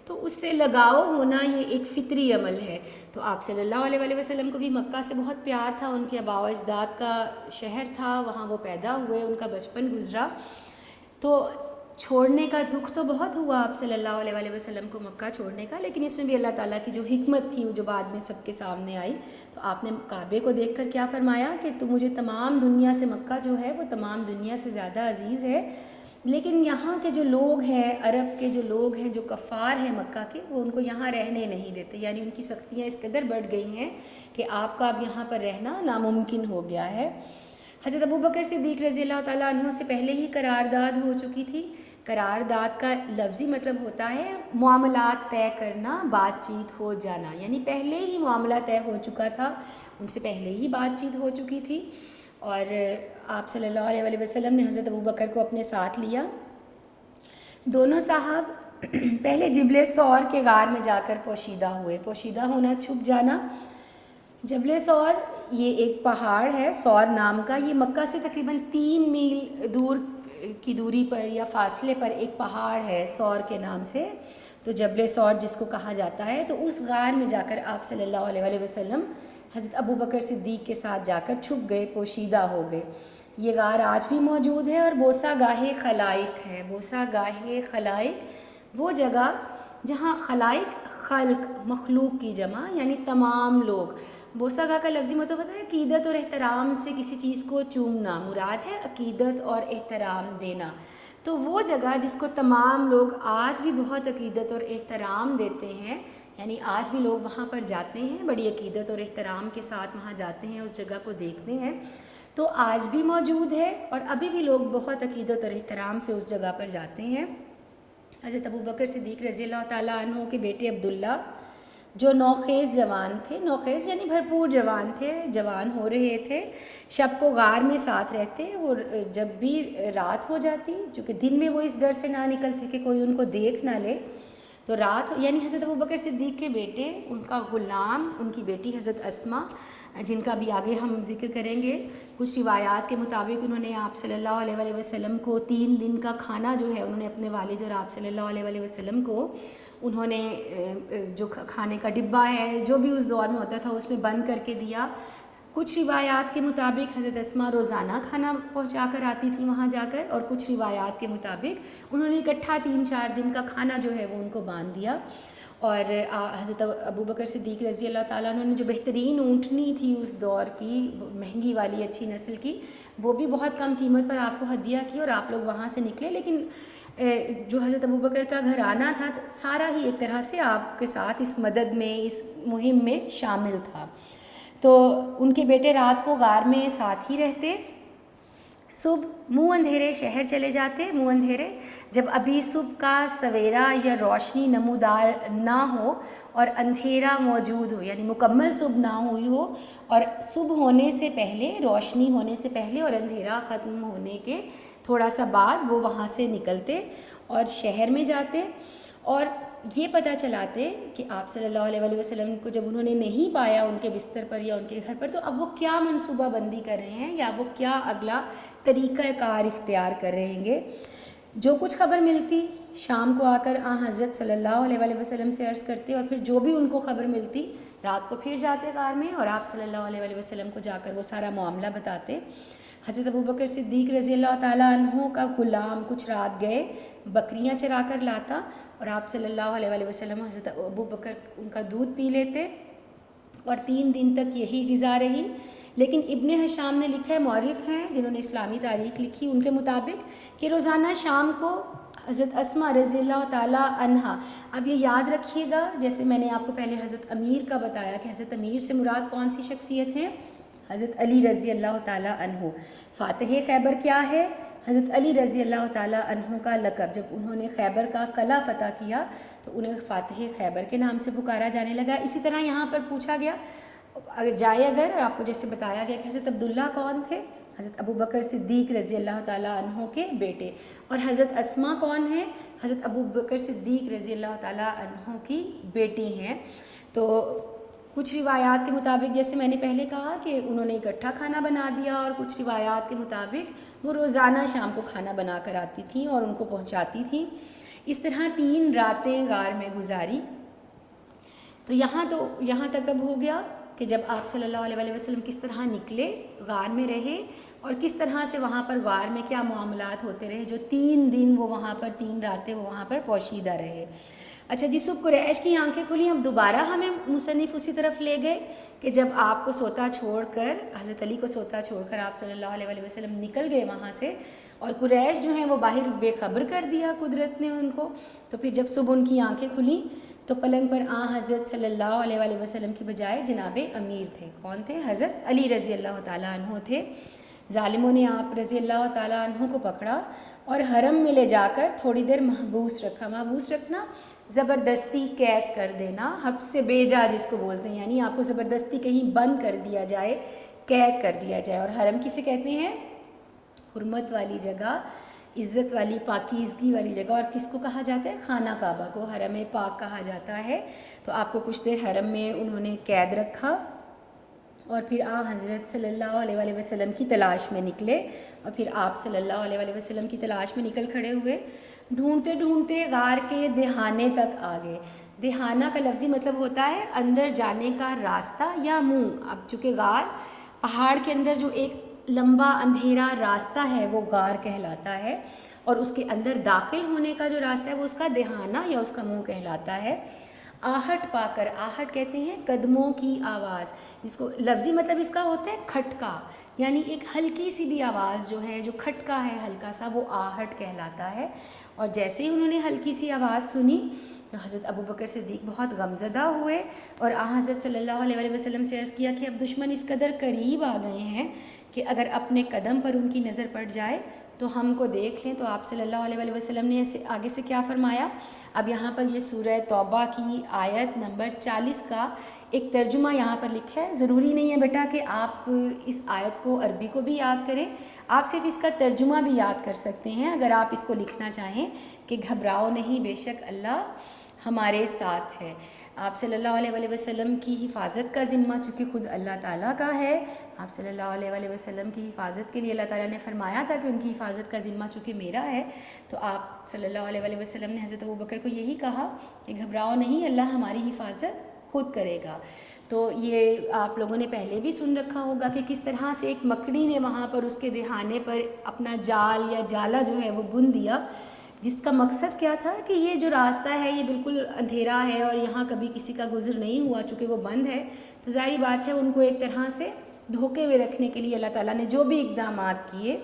تو اس سے لگاؤ ہونا یہ ایک فطری عمل ہے۔ تو آپ صلی اللہ علیہ وآلہ وسلم کو بھی مکہ سے بہت پیار تھا، ان کے آباء و اجداد کا شہر تھا، وہاں وہ پیدا ہوئے، ان کا بچپن گزرا، تو چھوڑنے کا دکھ تو بہت ہوا آپ صلی اللہ علیہ وآلہ وسلم کو مکہ چھوڑنے کا، لیکن اس میں بھی اللہ تعالیٰ کی جو حکمت تھی وہ جو بعد میں سب کے سامنے آئی، تو آپ نے کعبے کو دیکھ کر کیا فرمایا کہ تو مجھے تمام دنیا سے، مکہ جو ہے وہ تمام دنیا سے زیادہ عزیز ہے، لیکن یہاں کے جو لوگ ہیں، عرب کے جو لوگ ہیں، جو کفار ہیں مکہ کے، وہ ان کو یہاں رہنے نہیں دیتے، یعنی ان کی سختیاں اس قدر بڑھ گئی ہیں کہ آپ کا اب یہاں پر رہنا ناممکن ہو گیا ہے۔ حضرت ابو بکر صدیق رضی اللہ تعالیٰ عنہ سے پہلے ہی قرارداد ہو چکی تھی۔ قرارداد کا لفظی مطلب ہوتا ہے معاملات طے کرنا، بات چیت ہو جانا، یعنی پہلے ہی معاملہ طے ہو چکا تھا، ان سے پہلے ہی بات چیت ہو چکی تھی، اور آپ صلی اللہ علیہ وآلہ وسلم نے حضرت ابو بکر کو اپنے ساتھ لیا۔ دونوں صاحب پہلے جبل ثور کے غار میں جا کر پوشیدہ ہوئے. پوشیدہ ہونا، چھپ جانا. جبل ثور یہ ایک پہاڑ ہے ثور نام کا. یہ مکہ سے تقریباً 3 میل دور کی دوری پر یا فاصلے پر ایک پہاڑ ہے ثور کے نام سے. تو جبل ثور جس کو کہا جاتا ہے، تو اس غار میں جا کر آپ صلی اللہ علیہ وآلہ وسلم حضرت ابو بکر صدیق کے ساتھ جا کر چھپ گئے، پوشیدہ ہو گئے. یہ غار آج بھی موجود ہے اور بوسہ گاہ خلائق ہے. بوسہ گاہ خلائق وہ جگہ جہاں خلائق خلق مخلوق کی جمع یعنی تمام لوگ. بوسہ گاہ کا لفظی مطلب ہوتا ہے عقیدت اور احترام سے کسی چیز کو چومنا. مراد ہے عقیدت اور احترام دینا. تو وہ جگہ جس کو تمام لوگ آج بھی بہت عقیدت اور احترام دیتے ہیں، یعنی آج بھی لوگ وہاں پر جاتے ہیں، بڑی عقیدت اور احترام کے ساتھ وہاں جاتے ہیں، اس جگہ کو دیکھتے ہیں، تو آج بھی موجود ہے اور ابھی بھی لوگ بہت عقیدت اور احترام سے اس جگہ پر جاتے ہیں. حضرت ابو بکر صدیق رضی اللہ تعالیٰ عنہ کے بیٹے عبداللہ جو نوخیز جوان تھے، نوخیز یعنی بھرپور جوان تھے، جوان ہو رہے تھے، شب کو غار میں ساتھ رہتے. وہ جب بھی رات ہو جاتی، چونکہ دن میں وہ اس ڈر سے نہ نکلتے کہ کوئی ان کو دیکھ نہ لے، تو رات یعنی حضرت ابو بکر صدیق کے بیٹے، ان کا غلام، ان کی بیٹی حضرت اسماء، جن کا بھی آگے ہم ذکر کریں گے. کچھ روایات کے مطابق انہوں نے آپ صلی اللہ علیہ وآلہ وسلم کو 3 دن کا کھانا جو ہے انہوں نے اپنے والد اور آپ صلی اللہ علیہ وآلہ وسلم کو انہوں نے جو کھانے کا ڈبہ ہے جو بھی اس دور میں ہوتا تھا اس میں بند کر کے دیا. کچھ روایات کے مطابق حضرت اسماء روزانہ کھانا پہنچا کر آتی تھیں وہاں جا کر، اور کچھ روایات کے مطابق انہوں نے اکٹھا 3-4 دن کا کھانا جو ہے وہ ان کو باندھ دیا. اور حضرت ابو بکر صدیق رضی اللہ تعالیٰ عنہ نے جو بہترین اونٹنی تھی اس دور کی، مہنگی والی اچھی نسل کی، وہ بھی بہت کم قیمت پر آپ کو ہدیہ کی اور آپ لوگ وہاں سے نکلے. لیکن جو حضرت ابو بکر کا گھرانہ تھا سارا ہی ایک طرح سے آپ کے ساتھ اس مدد میں، اس مہم میں شامل تھا. تو ان کے بیٹے رات کو غار میں ساتھ ہی رہتے. صبح منہ اندھیرے شہر چلے جاتے. منہ اندھیرے جب ابھی صبح کا سویرا یا روشنی نمودار نہ ہو اور اندھیرا موجود ہو، یعنی مکمل صبح نہ ہوئی ہو، اور صبح ہونے سے پہلے، روشنی ہونے سے پہلے اور اندھیرا ختم ہونے کے تھوڑا سا بعد وہ وہاں سے نکلتے اور شہر میں جاتے اور یہ پتہ چلاتے کہ آپ صلی اللہ علیہ وآلہ وسلم کو جب انہوں نے نہیں پایا ان کے بستر پر یا ان کے گھر پر، تو اب وہ کیا منصوبہ بندی کر رہے ہیں یا وہ کیا اگلا طریقہ کار اختیار کر رہیں گے. جو کچھ خبر ملتی شام کو آ کر حضرت صلی اللہ علیہ وآلہ وسلم سے عرض کرتے، اور پھر جو بھی ان کو خبر ملتی رات کو پھر جاتے غار میں اور آپ صلی اللہ علیہ وآلہ وسلم کو جا کر وہ سارا معاملہ بتاتے. حضرت ابو بکر صدیق رضی اللہ تعالیٰ عنہ کا غلام کچھ رات گئے بکریاں چرا کر لاتا اور آپ صلی اللہ علیہ وآلہ وسلم حضرت ابو بکر ان کا دودھ پی لیتے اور 3 دن تک یہی غذا رہی. لیکن ابن ہشام نے لکھا ہے، مورخ ہیں جنہوں نے اسلامی تاریخ لکھی، ان کے مطابق کہ روزانہ شام کو حضرت اسماء رضی اللہ تعالیٰ عنہا، اب یہ یاد رکھیے گا جیسے میں نے آپ کو پہلے حضرت امیر کا بتایا کہ حضرت امیر سے مراد کون سی شخصیت ہیں؟ حضرت علی رضی اللہ تعالیٰ عنہ. فاتح خیبر کیا ہے؟ حضرت علی رضی اللہ تعالیٰ عنہ کا لقب. جب انہوں نے خیبر کا قلعہ فتح کیا تو انہیں فاتح خیبر کے نام سے پکارا جانے لگا. اسی طرح یہاں پر پوچھا گیا اگر آپ کو جیسے بتایا گیا کہ حضرت عبداللہ کون تھے؟ حضرت ابو بکر صدیق رضی اللہ تعالیٰ عنہ کے بیٹے. اور حضرت اسماء کون ہیں؟ حضرت ابو بکر صدیق رضی اللہ تعالیٰ عنہ کی بیٹی ہیں. تو کچھ روایات کے مطابق جیسے میں نے پہلے کہا کہ انہوں نے اکٹھا کھانا بنا دیا، اور کچھ روایات کے مطابق وہ روزانہ شام کو کھانا بنا کر آتی تھیں اور ان کو پہنچاتی تھیں. اس طرح 3 راتیں غار میں گزاری. تو یہاں تک اب ہو گیا کہ جب آپ صلی اللہ علیہ وآلہ وسلم کس طرح نکلے، غار میں رہے اور کس طرح سے وہاں پر غار میں کیا معاملات ہوتے رہے، جو 3 دن وہ وہاں پر 3 راتیں وہ وہاں پر پوشیدہ رہے. اچھا جی، صبح قریش کی آنکھیں کھلیں. اب دوبارہ ہمیں مصنف اسی طرف لے گئے کہ جب آپ کو سوتا چھوڑ کر، حضرت علی کو سوتا چھوڑ کر آپ صلی اللہ علیہ وآلہ وسلم نکل گئے وہاں سے، اور قریش جو ہیں وہ باہر بے خبر کر دیا قدرت نے ان کو. تو پھر جب صبح ان کی آنکھیں کھلیں تو پلنگ پر حضرت صلی اللہ علیہ وآلہ وسلم کی بجائے جناب امیر تھے. کون تھے؟ حضرت علی رضی اللہ تعالیٰ عنہ تھے. ظالموں نے آپ رضی اللہ تعالیٰ عنہ کو پکڑا اور حرم میں لے جا کر تھوڑی دیر محبوس رکھا. محبوس رکھنا زبردستی قید کر دینا، حبس سے بیجا جس کو بولتے ہیں، یعنی آپ کو زبردستی کہیں بند کر دیا جائے، قید کر دیا جائے. اور حرم کسے کہتے ہیں؟ حرمت والی جگہ، عزت والی پاکیزگی والی جگہ، اور کس کو کہا جاتا ہے؟ خانہ کعبہ کو حرم پاک کہا جاتا ہے۔ تو آپ کو کچھ دیر حرم میں انہوں نے قید رکھا اور پھر حضرت صلی اللہ علیہ وآلہ وسلم کی تلاش میں نکلے، اور پھر آپ صلی اللہ علیہ وآلہ وسلم کی تلاش میں نکل کھڑے ہوئے، ڈھونڈتے ڈھونڈتے غار کے دہانے تک آ گئے۔ دہانہ کا لفظی مطلب ہوتا ہے اندر جانے کا راستہ یا منہ۔ اب چونکہ غار پہاڑ کے اندر جو ایک لمبا اندھیرا راستہ ہے وہ غار کہلاتا ہے، اور اس کے اندر داخل ہونے کا جو راستہ ہے وہ اس کا دہانہ یا اس کا منہ کہلاتا ہے۔ آہٹ پا کر، آہٹ کہتے ہیں قدموں کی آواز، جس کو لفظی مطلب اس کا ہوتا ہے کھٹکا، یعنی ایک ہلکی سی بھی آواز جو ہے، جو کھٹکا ہے ہلکا سا، وہ آہٹ کہلاتا ہے۔ اور جیسے ہی انہوں نے ہلکی سی آواز سنی تو حضرت ابوبکر صدیق بہت غمزدہ ہوئے، اور حضرت صلی اللہ علیہ وآلہ وسلم سے عرض کیا کہ اب دشمن اس قدر قریب آ گئے ہیں کہ اگر اپنے قدم پر ان کی نظر پڑ جائے تو ہم کو دیکھ لیں۔ تو آپ صلی اللہ علیہ وآلہ وسلم نے آگے سے کیا فرمایا؟ اب یہاں پر یہ سورہ توبہ کی آیت نمبر 40 کا ایک ترجمہ یہاں پر لکھا ہے۔ ضروری نہیں ہے بیٹا کہ آپ اس آیت کو عربی کو بھی یاد کریں، آپ صرف اس کا ترجمہ بھی یاد کر سکتے ہیں اگر آپ اس کو لکھنا چاہیں کہ گھبراؤ نہیں، بے شک اللہ ہمارے ساتھ ہے۔ آپ صلی اللہ علیہ وآلہ وسلم کی حفاظت کا ذمہ چونکہ خود اللہ تعالیٰ کا ہے، آپ صلی اللہ علیہ وآلہ وسلم کی حفاظت کے لیے اللہ تعالیٰ نے فرمایا تھا کہ ان کی حفاظت کا ذمہ چونکہ میرا ہے، تو آپ صلی اللہ علیہ وآلہ وسلم نے حضرت ابوبکر کو یہی کہا کہ گھبراؤ نہیں، اللہ ہماری حفاظت خود کرے گا۔ تو یہ آپ لوگوں نے پہلے بھی سن رکھا ہوگا کہ کس طرح سے ایک مکڑی نے وہاں پر اس کے دہانے پر اپنا جال یا جالا جو ہے وہ بن دیا، جس کا مقصد کیا تھا کہ یہ جو راستہ ہے یہ بالکل اندھیرا ہے اور یہاں کبھی کسی کا گزر نہیں ہوا، چونکہ وہ بند ہے، تو ظاہری بات ہے ان کو ایک طرح سے دھوکے میں رکھنے کے لیے اللہ تعالیٰ نے جو بھی اقدامات کیے۔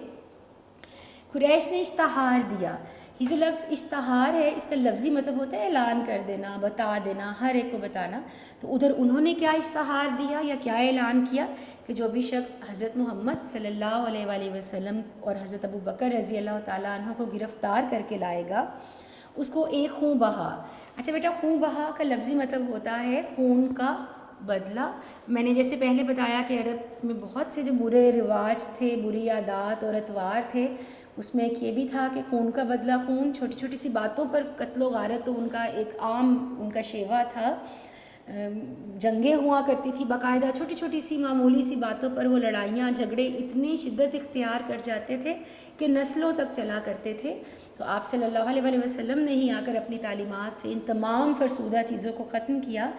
قریش نے اشتہار دیا۔ یہ جو لفظ اشتہار ہے اس کا لفظی مطلب ہوتا ہے اعلان کر دینا، بتا دینا، ہر ایک کو بتانا۔ تو ادھر انہوں نے کیا اشتہار دیا یا کیا اعلان کیا کہ جو بھی شخص حضرت محمد صلی اللہ علیہ وآلہ وسلم اور حضرت ابوبکر رضی اللہ تعالیٰ عنہ کو گرفتار کر کے لائے گا اس کو ایک خوں بہا۔ اچھا بیٹا، خوں بہا کا لفظی مطلب ہوتا ہے خون کا بدلہ۔ میں نے جیسے پہلے بتایا کہ عرب میں بہت سے جو برے رواج تھے، بری عادات اور اطوار تھے، اس میں ایک یہ بھی تھا کہ خون کا بدلہ خون، چھوٹی چھوٹی سی باتوں پر قتل و غارت تو ان کا ایک عام ان کا شیوا تھا۔ جنگیں ہوا کرتی تھی باقاعدہ، چھوٹی چھوٹی سی معمولی سی باتوں پر وہ لڑائیاں جھگڑے اتنی شدت اختیار کر جاتے تھے کہ نسلوں تک چلا کرتے تھے۔ تو آپ صلی اللہ علیہ وآلہ وسلم نے ہی آ کر اپنی تعلیمات سے ان تمام فرسودہ چیزوں کو ختم کیا۔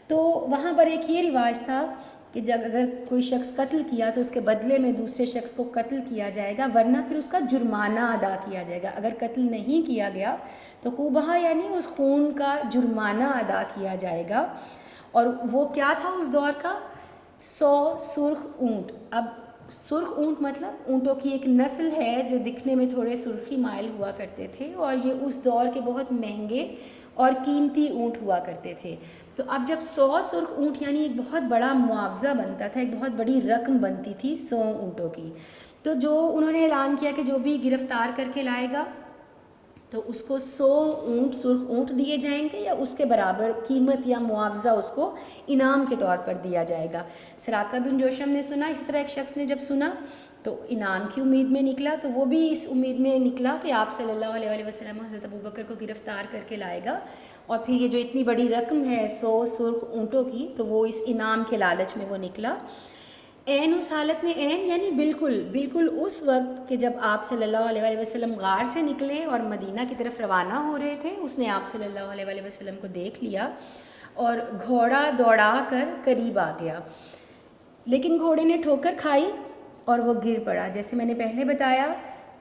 تو وہاں پر ایک یہ رواج تھا کہ جب اگر کوئی شخص قتل کیا تو اس کے بدلے میں دوسرے شخص کو قتل کیا جائے گا، ورنہ پھر اس کا جرمانہ ادا کیا جائے گا۔ اگر قتل نہیں کیا گیا تو خوبہ یعنی اس خون کا جرمانہ ادا کیا جائے گا۔ اور وہ کیا تھا اس دور کا؟ 100 سرخ اونٹ۔ اب سرخ اونٹ مطلب اونٹوں کی ایک نسل ہے جو دکھنے میں تھوڑے سرخی مائل ہوا کرتے تھے، اور یہ اس دور کے بہت مہنگے اور قیمتی اونٹ ہوا کرتے تھے۔ تو اب جب 100 سرخ اونٹ یعنی ایک بہت بڑا معاوضہ بنتا تھا، ایک بہت بڑی رقم بنتی تھی 100 اونٹوں کی، تو جو انہوں نے اعلان کیا کہ جو بھی گرفتار کر کے لائے گا تو اس کو 100 اونٹ سرخ اونٹ دیے جائیں گے یا اس کے برابر قیمت یا معاوضہ اس کو انعام کے طور پر دیا جائے گا۔ سراقہ بن جوشم نے سنا، اس طرح ایک شخص نے جب سنا تو انعام کی امید میں نکلا، تو وہ بھی اس امید میں نکلا کہ آپ صلی اللہ علیہ وآلہ وسلم حضرت ابوبکر کو گرفتار کر کے لائے گا، اور پھر یہ جو اتنی بڑی رقم ہے 100 سرخ اونٹوں کی، تو وہ اس انعام کے لالچ میں وہ نکلا۔ عین اس حالت میں، عین یعنی بالکل اس وقت کہ جب آپ صلی اللہ علیہ وآلہ وسلم غار سے نکلے اور مدینہ کی طرف روانہ ہو رہے تھے، اس نے آپ صلی اللہ علیہ وآلہ وسلم کو دیکھ لیا اور گھوڑا دوڑا کر قریب آ گیا، لیکن گھوڑے نے ٹھوکر کھائی اور وہ گر پڑا۔ جیسے میں نے پہلے بتایا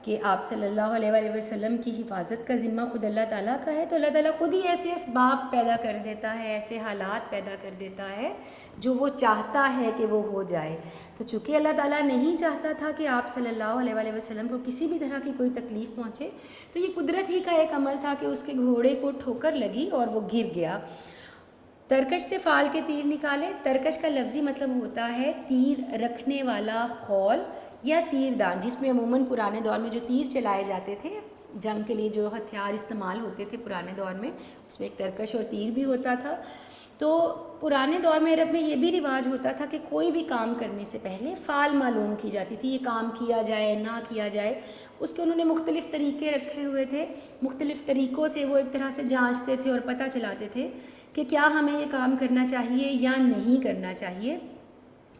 کہ آپ صلی اللہ علیہ وآلہ وسلم کی حفاظت کا ذمہ خود اللہ تعالیٰ کا ہے، تو اللہ تعالیٰ خود ہی ایسے اسباب پیدا کر دیتا ہے، ایسے حالات پیدا کر دیتا ہے جو وہ چاہتا ہے کہ وہ ہو جائے۔ تو چونکہ اللہ تعالیٰ نہیں چاہتا تھا کہ آپ صلی اللہ علیہ وآلہ وسلم کو کسی بھی طرح کی کوئی تکلیف پہنچے، تو یہ قدرت ہی کا ایک عمل تھا کہ اس کے گھوڑے کو ٹھوکر لگی اور وہ گر گیا۔ ترکش سے فال کے تیر نکالے۔ ترکش کا لفظی مطلب ہوتا ہے تیر رکھنے والا خول یا تیر دان، جس میں عموماً پرانے دور میں جو تیر چلائے جاتے تھے، جنگ کے لیے جو ہتھیار استعمال ہوتے تھے پرانے دور میں، اس میں ایک ترکش اور تیر بھی ہوتا تھا۔ تو پرانے دور میں عرب میں یہ بھی رواج ہوتا تھا کہ کوئی بھی کام کرنے سے پہلے فعل معلوم کی جاتی تھی، یہ کام کیا جائے نہ کیا جائے، اس کے انہوں نے مختلف طریقے رکھے ہوئے تھے، مختلف طریقوں سے وہ ایک طرح سے جانچتے تھے اور پتہ چلاتے تھے کہ کیا ہمیں یہ کام کرنا چاہیے یا نہیں کرنا چاہیے۔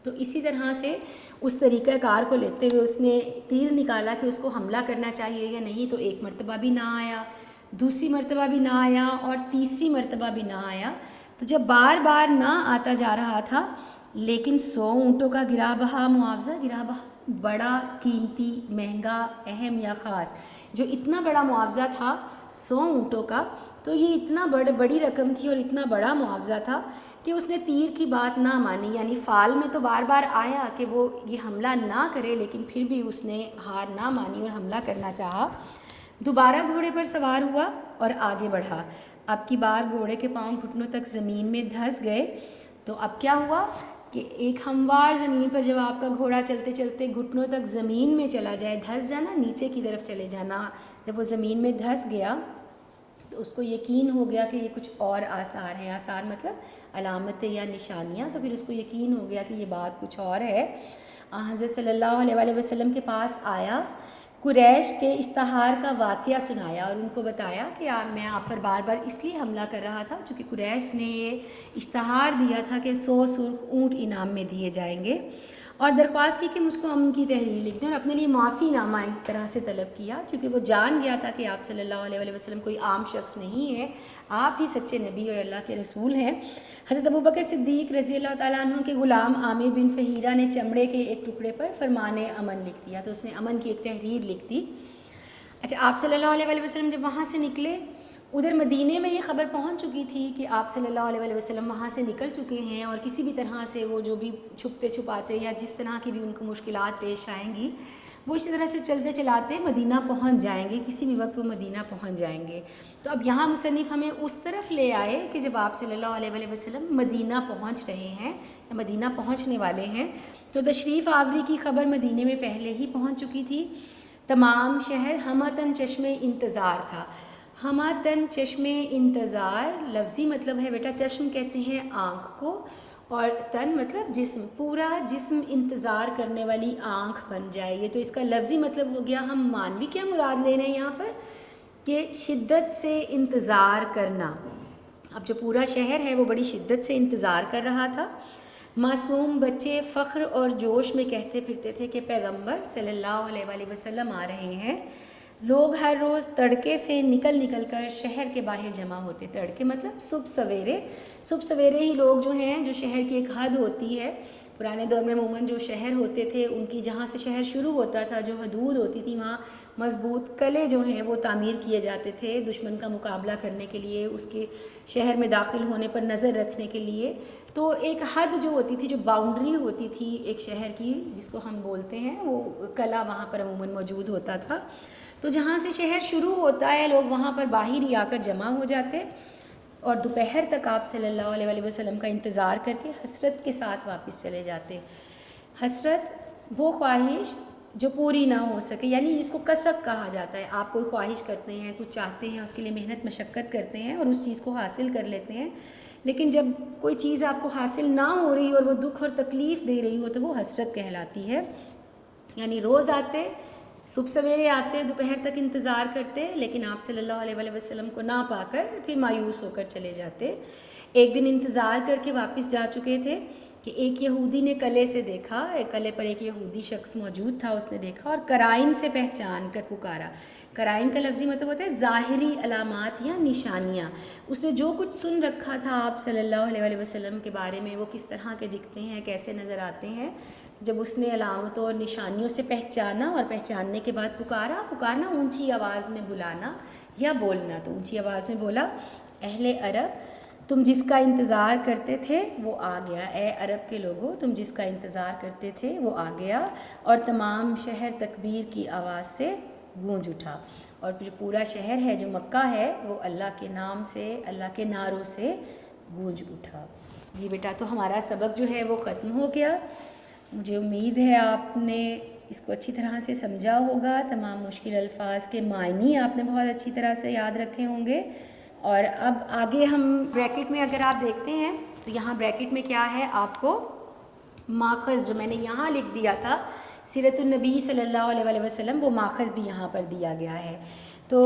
تو اسی طرح سے اس طریقہ کار کو لیتے ہوئے اس نے تیر نکالا کہ اس کو حملہ کرنا چاہیے یا نہیں، تو ایک مرتبہ بھی نہ آیا، دوسری مرتبہ بھی نہ آیا اور تیسری مرتبہ بھی نہ آیا۔ تو جب بار بار نہ آتا جا رہا تھا، لیکن 100 اونٹوں کا گرا بہا معاوضہ، گرا بہا بڑا قیمتی مہنگا اہم یا خاص، جو اتنا بڑا معاوضہ تھا 100 اونٹوں کا، تو یہ اتنا بڑی رقم تھی اور اتنا بڑا معاوضہ تھا کہ اس نے تیر کی بات نہ مانی، یعنی فعال میں تو بار بار آیا کہ وہ یہ حملہ نہ کرے، لیکن پھر بھی اس نے ہار نہ مانی اور حملہ کرنا چاہا۔ دوبارہ گھوڑے پر سوار ہوا اور آگے بڑھا، اب کی بار گھوڑے کے پاؤں گھٹنوں تک زمین میں دھس گئے۔ تو اب کیا ہوا کہ ایک ہموار زمین پر جب آپ کا گھوڑا چلتے چلتے گھٹنوں تک زمین میں چلا جائے، دھس جانا، نیچے کی طرف چلے جانا، جب وہ زمین میں دھس گیا تو اس کو یقین ہو گیا کہ یہ کچھ اور آثار ہیں، آثار مطلب علامتیں یا نشانیاں، تو پھر اس کو یقین ہو گیا کہ یہ بات کچھ اور ہے۔ حضرت صلی اللہ علیہ وآلہ وسلم کے پاس آیا، قریش کے اشتہار کا واقعہ سنایا اور ان کو بتایا کہ میں آپ پر بار بار اس لیے حملہ کر رہا تھا چونکہ قریش نے یہ اشتہار دیا تھا کہ 100 سرخ اونٹ انعام میں دیے جائیں گے، اور درخواست کی کہ مجھ کو امن کی تحریر لکھ دیں، اور اپنے لیے معافی نامہ ایک طرح سے طلب کیا، چونکہ وہ جان گیا تھا کہ آپ صلی اللہ علیہ وآلہ وسلم کوئی عام شخص نہیں ہے، آپ ہی سچے نبی اور اللہ کے رسول ہیں۔ حضرت ابوبکر صدیق رضی اللہ تعالیٰ عنہ کے غلام عامر بن فہیرہ نے چمڑے کے ایک ٹکڑے پر فرمان امن لکھ دیا، تو اس نے امن کی ایک تحریر لکھ دی۔ اچھا، آپ صلی اللہ علیہ وآلہ وسلم جب وہاں سے نکلے، ادھر مدینے میں یہ خبر پہنچ چکی تھی کہ آپ صلی اللہ علیہ وآلہ وسلم وہاں سے نکل چکے ہیں، اور کسی بھی طرح سے وہ جو بھی چھپتے چھپاتے یا جس طرح کی بھی ان کو مشکلات پیش آئیں گی، وہ اسی طرح سے چلتے چلاتے مدینہ پہنچ جائیں گے، کسی بھی وقت وہ مدینہ پہنچ جائیں گے۔ تو اب یہاں مصنف ہمیں اس طرف لے آئے کہ جب آپ صلی اللہ علیہ وآلہ وسلم مدینہ پہنچ رہے ہیں یا مدینہ پہنچنے والے ہیں، تو تشریف آوری کی خبر مدینے میں پہلے ہی پہنچ چکی تھی۔ تمام شہر ہمتن چشم انتظار تھا۔ ہمتن چشم انتظار لفظی مطلب ہے بیٹا، چشم کہتے ہیں آنکھ کو، اور تن مطلب جسم، پورا جسم انتظار کرنے والی آنکھ بن جائے، یہ تو اس کا لفظی مطلب ہو گیا۔ ہم معنوی کیا مراد لے رہے ہیں یہاں پر کہ شدت سے انتظار کرنا۔ اب جو پورا شہر ہے وہ بڑی شدت سے انتظار کر رہا تھا۔ معصوم بچے فخر اور جوش میں کہتے پھرتے تھے کہ پیغمبر صلی اللہ علیہ وآلہ وسلم آ رہے ہیں۔ لوگ ہر روز تڑکے سے نکل کر شہر کے باہر جمع ہوتے، تڑکے مطلب صبح سویرے ہی لوگ جو ہیں، جو شہر کی ایک حد ہوتی ہے، پرانے دور میں عموماً جو شہر ہوتے تھے ان کی جہاں سے شہر شروع ہوتا تھا، جو حدود ہوتی تھی، وہاں مضبوط قلعے جو ہیں وہ تعمیر کیے جاتے تھے دشمن کا مقابلہ کرنے کے لیے، اس کے شہر میں داخل ہونے پر نظر رکھنے کے لیے۔ تو ایک حد جو ہوتی تھی، جو باؤنڈری ہوتی تھی ایک شہر کی، جس کو ہم بولتے ہیں، وہ قلعہ وہاں پر عموماً موجود ہوتا تھا۔ تو جہاں سے شہر شروع ہوتا ہے لوگ وہاں پر باہر ہی آ کر جمع ہو جاتے، اور دوپہر تک آپ صلی اللہ علیہ وآلہ وسلم کا انتظار کر کے حسرت کے ساتھ واپس چلے جاتے۔ حسرت وہ خواہش جو پوری نہ ہو سکے، یعنی اس کو کسک کہا جاتا ہے۔ آپ کوئی خواہش کرتے ہیں، کچھ چاہتے ہیں، اس کے لیے محنت مشقت کرتے ہیں اور اس چیز کو حاصل کر لیتے ہیں، لیکن جب کوئی چیز آپ کو حاصل نہ ہو رہی اور وہ دکھ اور تکلیف دے رہی ہو تو وہ حسرت کہلاتی ہے۔ یعنی روز آتے، صبح سویرے آتے، دوپہر تک انتظار کرتے، لیکن آپ صلی اللہ علیہ وآلہ وسلم کو نہ پا کر پھر مایوس ہو کر چلے جاتے۔ ایک دن انتظار کر کے واپس جا چکے تھے کہ ایک یہودی نے قلعے سے دیکھا، ایک قلعے پر ایک یہودی شخص موجود تھا، اس نے دیکھا اور کرائن سے پہچان کر پکارا۔ کرائن کا لفظی مطلب ہوتا ہے ظاہری علامات یا نشانیاں۔ اس نے جو کچھ سن رکھا تھا آپ صلی اللہ علیہ وآلہ وسلم کے بارے میں، وہ کس طرح کے دکھتے ہیں، کیسے نظر آتے ہیں، جب اس نے علامتوں اور نشانیوں سے پہچانا اور پہچاننے کے بعد پکارنا اونچی آواز میں بلانا یا بولنا، تو اونچی آواز میں بولا، اہل عرب تم جس کا انتظار کرتے تھے وہ آ گیا، اے عرب کے لوگوں تم جس کا انتظار کرتے تھے وہ آ گیا، اور تمام شہر تکبیر کی آواز سے گونج اٹھا، اور جو پورا شہر ہے جو مکہ ہے وہ اللہ کے نام سے، اللہ کے نعروں سے گونج اٹھا۔ جی بیٹا، تو ہمارا سبق جو ہے وہ ختم ہو گیا۔ مجھے امید ہے آپ نے اس کو اچھی طرح سے سمجھا ہوگا، تمام مشکل الفاظ کے معنی آپ نے بہت اچھی طرح سے یاد رکھے ہوں گے، اور اب آگے ہم بریکٹ میں اگر آپ دیکھتے ہیں تو یہاں بریکٹ میں کیا ہے، آپ کو ماخذ جو میں نے یہاں لکھ دیا تھا سیرت النبی صلی اللہ علیہ وسلم، وہ ماخذ بھی یہاں پر دیا گیا ہے. تو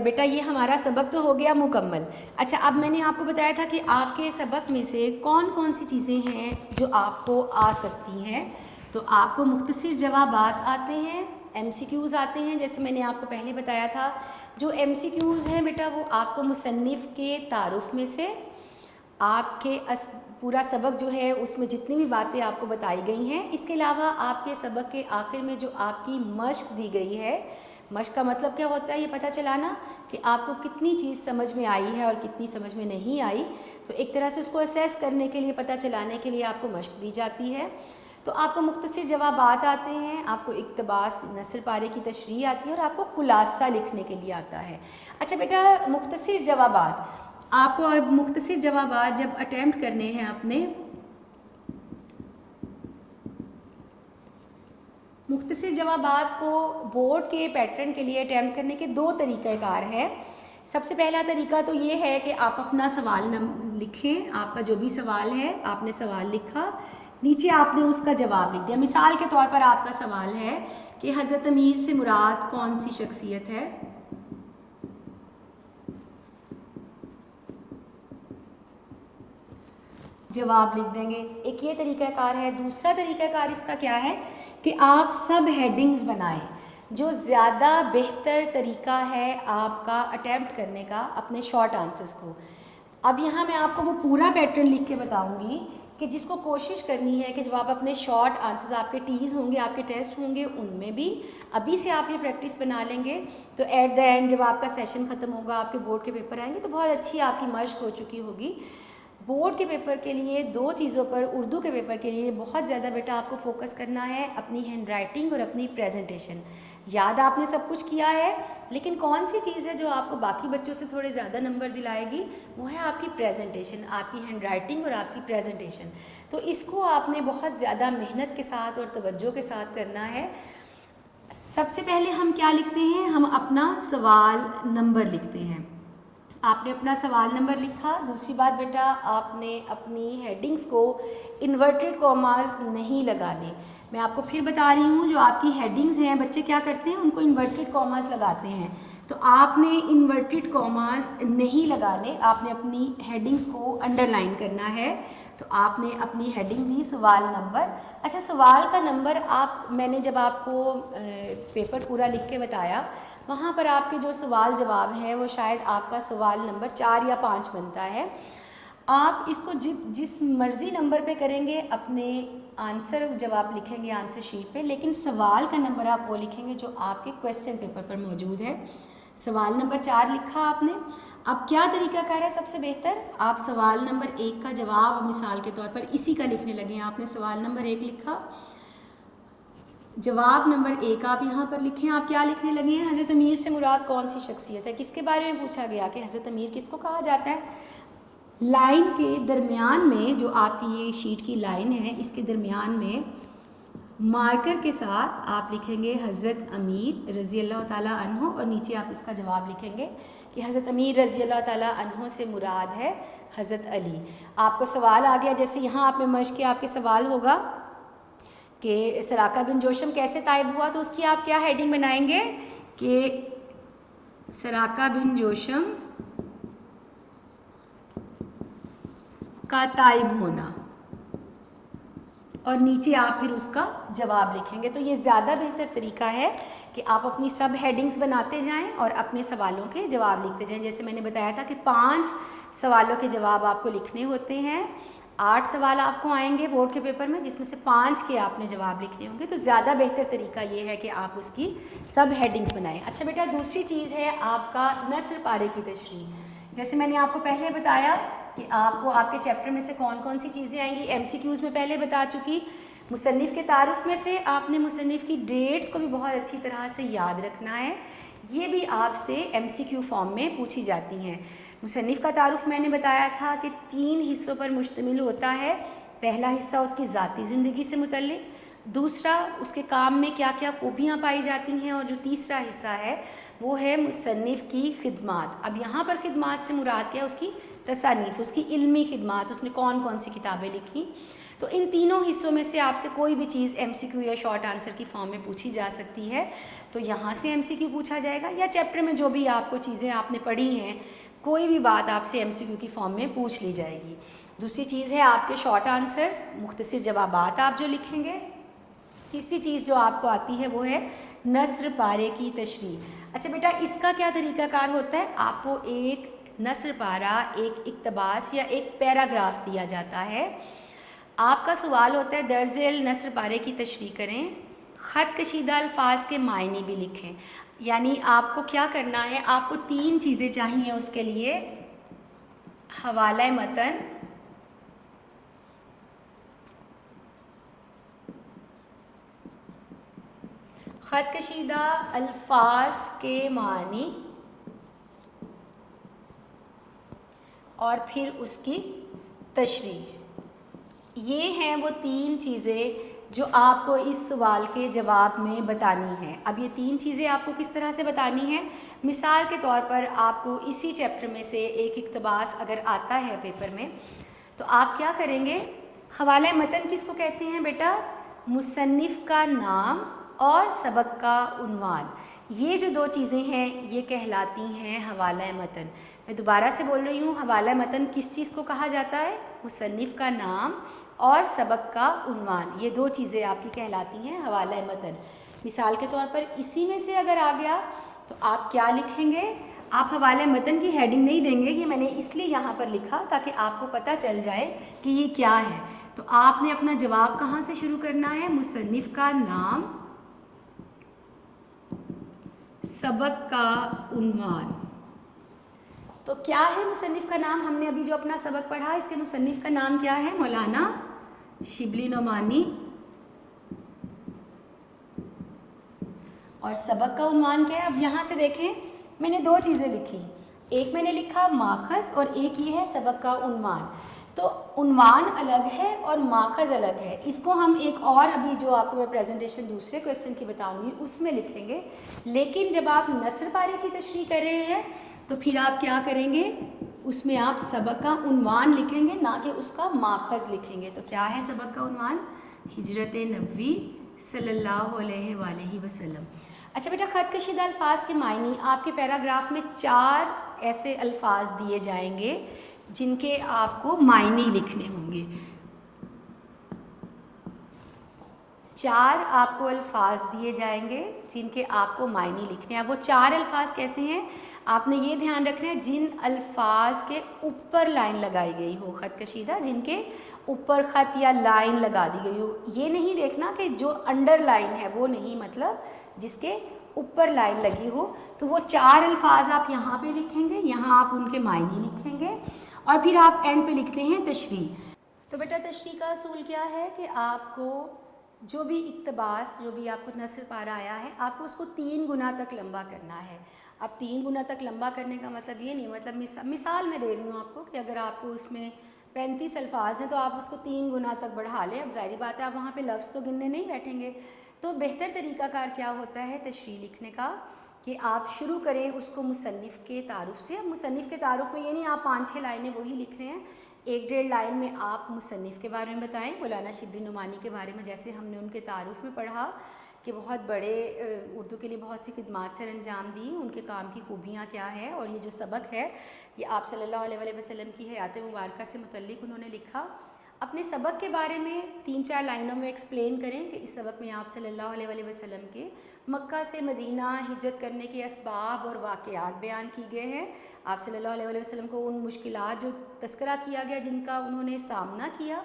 بیٹا یہ ہمارا سبق تو ہو گیا مکمل. اچھا اب میں نے آپ کو بتایا تھا کہ آپ کے سبق میں سے کون کون سی چیزیں ہیں جو آپ کو آ سکتی ہیں. تو آپ کو مختصر جوابات آتے ہیں، ایم سی کیوز آتے ہیں. جیسے میں نے آپ کو پہلے بتایا تھا جو ایم سی کیوز ہیں بیٹا وہ آپ کو مصنف کے تعارف میں سے آپ کے پورا سبق جو ہے اس میں جتنی بھی باتیں آپ کو بتائی گئی ہیں، اس کے علاوہ آپ کے سبق کے آخر میں جو آپ کی مشق دی گئی ہے، مشق کا مطلب کیا ہوتا ہے، یہ پتہ چلانا کہ آپ کو کتنی چیز سمجھ میں آئی ہے اور کتنی سمجھ میں نہیں آئی. تو ایک طرح سے اس کو اسیس کرنے کے لیے، پتہ چلانے کے لیے آپ کو مشق دی جاتی ہے. تو آپ کو مختصر جوابات آتے ہیں، آپ کو اقتباس نثر پارے کی تشریح آتی ہے اور آپ کو خلاصہ لکھنے کے لیے آتا ہے. اچھا بیٹا مختصر جوابات، آپ کو اب مختصر جوابات جب اٹیمپٹ کرنے ہیں اپنے، مختصر جوابات کو بورڈ کے پیٹرن کے لیے اٹیمپٹ کرنے کے دو طریقہ کار ہیں. سب سے پہلا طریقہ تو یہ ہے کہ آپ اپنا سوال لکھیں، آپ کا جو بھی سوال ہے آپ نے سوال لکھا، نیچے آپ نے اس کا جواب لکھ دیا. مثال کے طور پر آپ کا سوال ہے کہ حضرت امیر سے مراد کون سی شخصیت ہے، جواب لکھ دیں گے. ایک یہ طریقہ کار ہے. دوسرا طریقہ کار اس کا کیا ہے کہ آپ سب ہیڈنگز بنائیں. جو زیادہ بہتر طریقہ ہے آپ کا اٹیمپٹ کرنے کا اپنے شارٹ آنسرز کو. اب یہاں میں آپ کو وہ پورا پیٹرن لکھ کے بتاؤں گی کہ جس کو کوشش کرنی ہے کہ جب آپ اپنے شارٹ آنسرز، آپ کے ٹیز ہوں گے، آپ کے ٹیسٹ ہوں گے، ان میں بھی ابھی سے آپ یہ پریکٹس بنا لیں گے تو ایٹ دا اینڈ جب آپ کا سیشن ختم ہوگا، آپ کے بورڈ کے پیپر آئیں گے تو بہت اچھی آپ کی مشق ہو چکی ہوگی. بورڈ کے پیپر کے لیے دو چیزوں پر، اردو کے پیپر کے لیے بہت زیادہ بیٹا آپ کو فوکس کرنا ہے، اپنی ہینڈ رائٹنگ اور اپنی پریزنٹیشن. یاد آپ نے سب کچھ کیا ہے، لیکن کون سی چیز ہے جو آپ کو باقی بچوں سے تھوڑے زیادہ نمبر دلائے گی، وہ ہے آپ کی پریزنٹیشن، آپ کی ہینڈ رائٹنگ اور آپ کی پریزنٹیشن. تو اس کو آپ نے بہت زیادہ محنت کے ساتھ اور توجہ کے ساتھ کرنا ہے. سب سے پہلے ہم کیا لکھتے ہیں، ہم اپنا سوال نمبر لکھتے ہیں. آپ نے اپنا سوال نمبر لکھا. دوسری بات بیٹا آپ نے اپنی ہیڈنگز کو انورٹڈ کاماز نہیں لگانے. میں آپ کو پھر بتا رہی ہوں، جو آپ کی ہیڈنگز ہیں بچے کیا کرتے ہیں، ان کو انورٹڈ کاماز لگاتے ہیں. تو آپ نے انورٹڈ کاماز نہیں لگانے، آپ نے اپنی ہیڈنگز کو انڈر لائن کرنا ہے. تو آپ نے اپنی ہیڈنگ دی سوال نمبر. اچھا سوال کا نمبر میں نے جب آپ کو پیپر پورا لکھ کے بتایا، وہاں پر آپ کے جو سوال جواب ہیں وہ شاید آپ کا سوال نمبر 4 یا 5 بنتا ہے. آپ اس کو جس مرضی نمبر پہ کریں گے، اپنے آنسر جواب لکھیں گے آنسر شیٹ پہ، لیکن سوال کا نمبر آپ وہ لکھیں گے جو آپ کے کویسچن پیپر پر موجود ہے. سوال نمبر 4 لکھا آپ نے. اب کیا طریقہ کار ہے سب سے بہتر، آپ سوال نمبر 1 کا جواب مثال کے طور پر اسی کا لکھنے لگے. آپ نے سوال نمبر 1 لکھا، جواب نمبر 1 آپ یہاں پر لکھیں. آپ کیا لکھنے لگے ہیں، حضرت امیر سے مراد کون سی شخصیت ہے. کس کے بارے میں پوچھا گیا کہ حضرت امیر کس کو کہا جاتا ہے. لائن کے درمیان میں، جو آپ کی یہ شیٹ کی لائن ہے، اس کے درمیان میں مارکر کے ساتھ آپ لکھیں گے حضرت امیر رضی اللہ تعالیٰ عنہ، اور نیچے آپ اس کا جواب لکھیں گے کہ حضرت امیر رضی اللہ تعالیٰ عنہ سے مراد ہے حضرت علی. آپ کو سوال آ گیا، جیسے یہاں آپ میں مشق کے آپ کے سوال ہوگا کہ سراقہ بن جوشم کیسے تائب ہوا، تو اس کی آپ کیا ہیڈنگ بنائیں گے کہ سراقہ بن جوشم کا تائب ہونا، اور نیچے آپ پھر اس کا جواب لکھیں گے. تو یہ زیادہ بہتر طریقہ ہے کہ آپ اپنی سب ہیڈنگز بناتے جائیں اور اپنے سوالوں کے جواب لکھتے جائیں. جیسے میں نے بتایا تھا کہ 5 سوالوں کے جواب آپ کو لکھنے ہوتے ہیں. 8 سوال آپ کو آئیں گے بورڈ کے پیپر میں، جس میں سے 5 کے آپ نے جواب لکھنے ہوں گے. تو زیادہ بہتر طریقہ یہ ہے کہ آپ اس کی سب ہیڈنگز بنائیں. اچھا بیٹا دوسری چیز ہے آپ کا نثر پارے کی تشریح. جیسے میں نے آپ کو پہلے بتایا کہ آپ کو آپ کے چیپٹر میں سے کون کون سی چیزیں آئیں گی، ایم سی کیوز میں پہلے بتا چکی. مصنف کے تعارف میں سے آپ نے مصنف کی ڈیٹس کو بھی بہت اچھی طرح سے یاد رکھنا ہے. یہ بھی آپ سے ایم سی کیو فارم میں پوچھی جاتی ہیں. مصنف کا تعارف میں نے بتایا تھا کہ 3 حصوں پر مشتمل ہوتا ہے. پہلا حصہ اس کی ذاتی زندگی سے متعلق، دوسرا اس کے کام میں کیا کیا خوبیاں پائی جاتی ہیں، اور جو تیسرا حصہ ہے وہ ہے مصنف کی خدمات. اب یہاں پر خدمات سے مراد کیا ہے؟ اس کی تصانیف، اس کی علمی خدمات، اس نے کون کون سی کتابیں لکھی. تو ان تینوں حصوں میں سے آپ سے کوئی بھی چیز ایم سی کیو یا شارٹ آنسر کی فارم میں پوچھی جا سکتی ہے. تو یہاں سے ایم سی کیو پوچھا جائے گا، یا چیپٹر میں جو بھی آپ کو چیزیں آپ نے پڑھی ہیں کوئی بھی بات آپ سے ایم سی کیو کی فارم میں پوچھ لی جائے گی. دوسری چیز ہے آپ کے شارٹ آنسرز، مختصر جوابات آپ جو لکھیں گے. تیسری چیز جو آپ کو آتی ہے وہ ہے نثر پارے کی تشریح. اچھا بیٹا، اس کا کیا طریقہ کار ہوتا ہے؟ آپ کو ایک نثر پارہ، ایک اقتباس یا ایک پیراگراف دیا جاتا ہے. آپ کا سوال ہوتا ہے درج ذیل نثر پارے کی تشریح کریں، خط کشیدہ الفاظ کے معنی بھی لکھیں. یعنی آپ کو کیا کرنا ہے؟ آپ کو 3 چیزیں چاہیے اس کے لیے: حوالہ متن، خط کشیدہ الفاظ کے معنی، اور پھر اس کی تشریح. یہ ہیں وہ 3 چیزیں جو آپ کو اس سوال کے جواب میں بتانی ہیں. اب یہ 3 چیزیں آپ کو کس طرح سے بتانی ہیں؟ مثال کے طور پر آپ کو اسی چیپٹر میں سے ایک اقتباس اگر آتا ہے پیپر میں، تو آپ کیا کریں گے؟ حوالہ متن کس کو کہتے ہیں بیٹا؟ مصنف کا نام اور سبق کا عنوان. یہ جو 2 چیزیں ہیں یہ کہلاتی ہیں حوالہ متن. میں دوبارہ سے بول رہی ہوں، حوالہ متن کس چیز کو کہا جاتا ہے؟ مصنف کا نام اور سبق کا عنوان. یہ 2 چیزیں آپ کی کہلاتی ہیں حوالہ متن. مثال کے طور پر اسی میں سے اگر آ گیا تو آپ کیا لکھیں گے؟ آپ حوالہ متن کی ہیڈنگ نہیں دیں گے، یہ میں نے اس لیے یہاں پر لکھا تاکہ آپ کو پتہ چل جائے کہ یہ کیا ہے. تو آپ نے اپنا جواب کہاں سے شروع کرنا ہے؟ مصنف کا نام، سبق کا عنوان. تو کیا ہے مصنف کا نام؟ ہم نے ابھی جو اپنا سبق پڑھا اس کے مصنف کا نام کیا ہے؟ مولانا شبلی نعمانی. اور سبق کا عنوان کیا ہے؟ اب یہاں سے دیکھیں، میں نے 2 چیزیں لکھی، ایک میں نے لکھا ماخذ اور ایک یہ ہے سبق کا عنوان. تو عنوان الگ ہے اور ماخذ الگ ہے. اس کو ہم ایک اور ابھی جو آپ کو میں پریزنٹیشن دوسرے کویسچن کی بتاؤں گی اس میں لکھیں گے. لیکن جب آپ نثر پارے کی تشریح کر رہے ہیں تو پھر آپ کیا کریں گے؟ اس میں آپ سبق کا عنوان لکھیں گے، نہ کہ اس کا ماخذ لکھیں گے. تو کیا ہے سبق کا عنوان؟ ہجرت نبوی صلی اللہ علیہ وآلہ وسلم. اچھا بیٹا، خط کشیدہ الفاظ کے معنی، آپ کے پیراگراف میں 4 ایسے الفاظ دیے جائیں گے جن کے آپ کو معنی لکھنے ہوں گے. 4 آپ کو الفاظ دیے جائیں گے جن کے آپ کو معنی لکھنے ہیں. وہ 4 الفاظ کیسے ہیں؟ آپ نے یہ دھیان رکھنا ہے جن الفاظ کے اوپر لائن لگائی گئی ہو، خط کشیدہ جن کے اوپر خط یا لائن لگا دی گئی ہو. یہ نہیں دیکھنا کہ جو انڈر لائن ہے وہ نہیں، مطلب جس کے اوپر لائن لگی ہو. تو وہ 4 الفاظ آپ یہاں پہ لکھیں گے، یہاں آپ ان کے معنی لکھیں گے، اور پھر آپ اینڈ پہ لکھتے ہیں تشریح. تو بیٹا تشریح کا اصول کیا ہے کہ آپ کو جو بھی اقتباس، جو بھی آپ کو نثر پارہ آیا ہے، آپ کو اس کو 3 گنا تک لمبا کرنا ہے. اب 3 گنا تک لمبا کرنے کا مطلب یہ نہیں، مطلب مثال میں دے رہی ہوں آپ کو کہ اگر آپ کو اس میں 35 الفاظ ہیں تو آپ اس کو 3 گنا تک بڑھا لیں. اب ظاہری بات ہے آپ وہاں پہ لفظ تو گننے نہیں بیٹھیں گے. تو بہتر طریقہ کار کیا ہوتا ہے تشریح لکھنے کا کہ آپ شروع کریں اس کو مصنف کے تعارف سے. اب مصنف کے تعارف میں یہ نہیں آپ 5-6 لائنیں وہی لکھ رہے ہیں، 1-1.5 لائن میں آپ مصنف کے بارے میں بتائیں، مولانا شبلی نعمانی کے بارے میں. جیسے ہم نے ان کے تعارف میں پڑھا کہ بہت بڑے اردو کے لیے بہت سی خدمات سر انجام دی، ان کے کام کی خوبیاں کیا ہے. اور یہ جو سبق ہے یہ آپ صلی اللہ علیہ وسلم کی حیات مبارکہ سے متعلق انہوں نے لکھا. اپنے سبق کے بارے میں 3-4 لائنوں میں ایکسپلین کریں کہ اس سبق میں آپ صلی اللہ علیہ وسلم کے مکہ سے مدینہ ہجرت کرنے کے اسباب اور واقعات بیان کی گئے ہیں. آپ صلی اللہ علیہ وسلم کو ان مشکلات جو تذکرہ کیا گیا جن کا انہوں نے سامنا کیا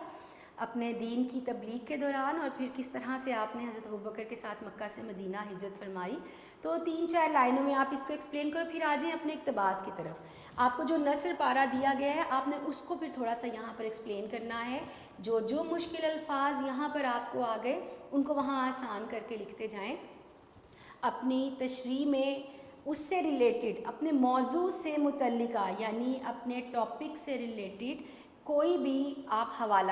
اپنے دین کی تبلیغ کے دوران، اور پھر کس طرح سے آپ نے حضرت ابوبکر کے ساتھ مکہ سے مدینہ ہجرت فرمائی. تو 3-4 لائنوں میں آپ اس کو ایکسپلین کرو، پھر آ جائیں اپنے اقتباس کی طرف. آپ کو جو نثر پارہ دیا گیا ہے آپ نے اس کو پھر تھوڑا سا یہاں پر ایکسپلین کرنا ہے. جو مشکل الفاظ یہاں پر آپ کو آ گئے ان کو وہاں آسان کر کے لکھتے جائیں. اپنی تشریح میں اس سے ریلیٹڈ، اپنے موضوع سے متعلقہ یعنی اپنے ٹاپک سے ریلیٹڈ کوئی بھی آپ حوالہ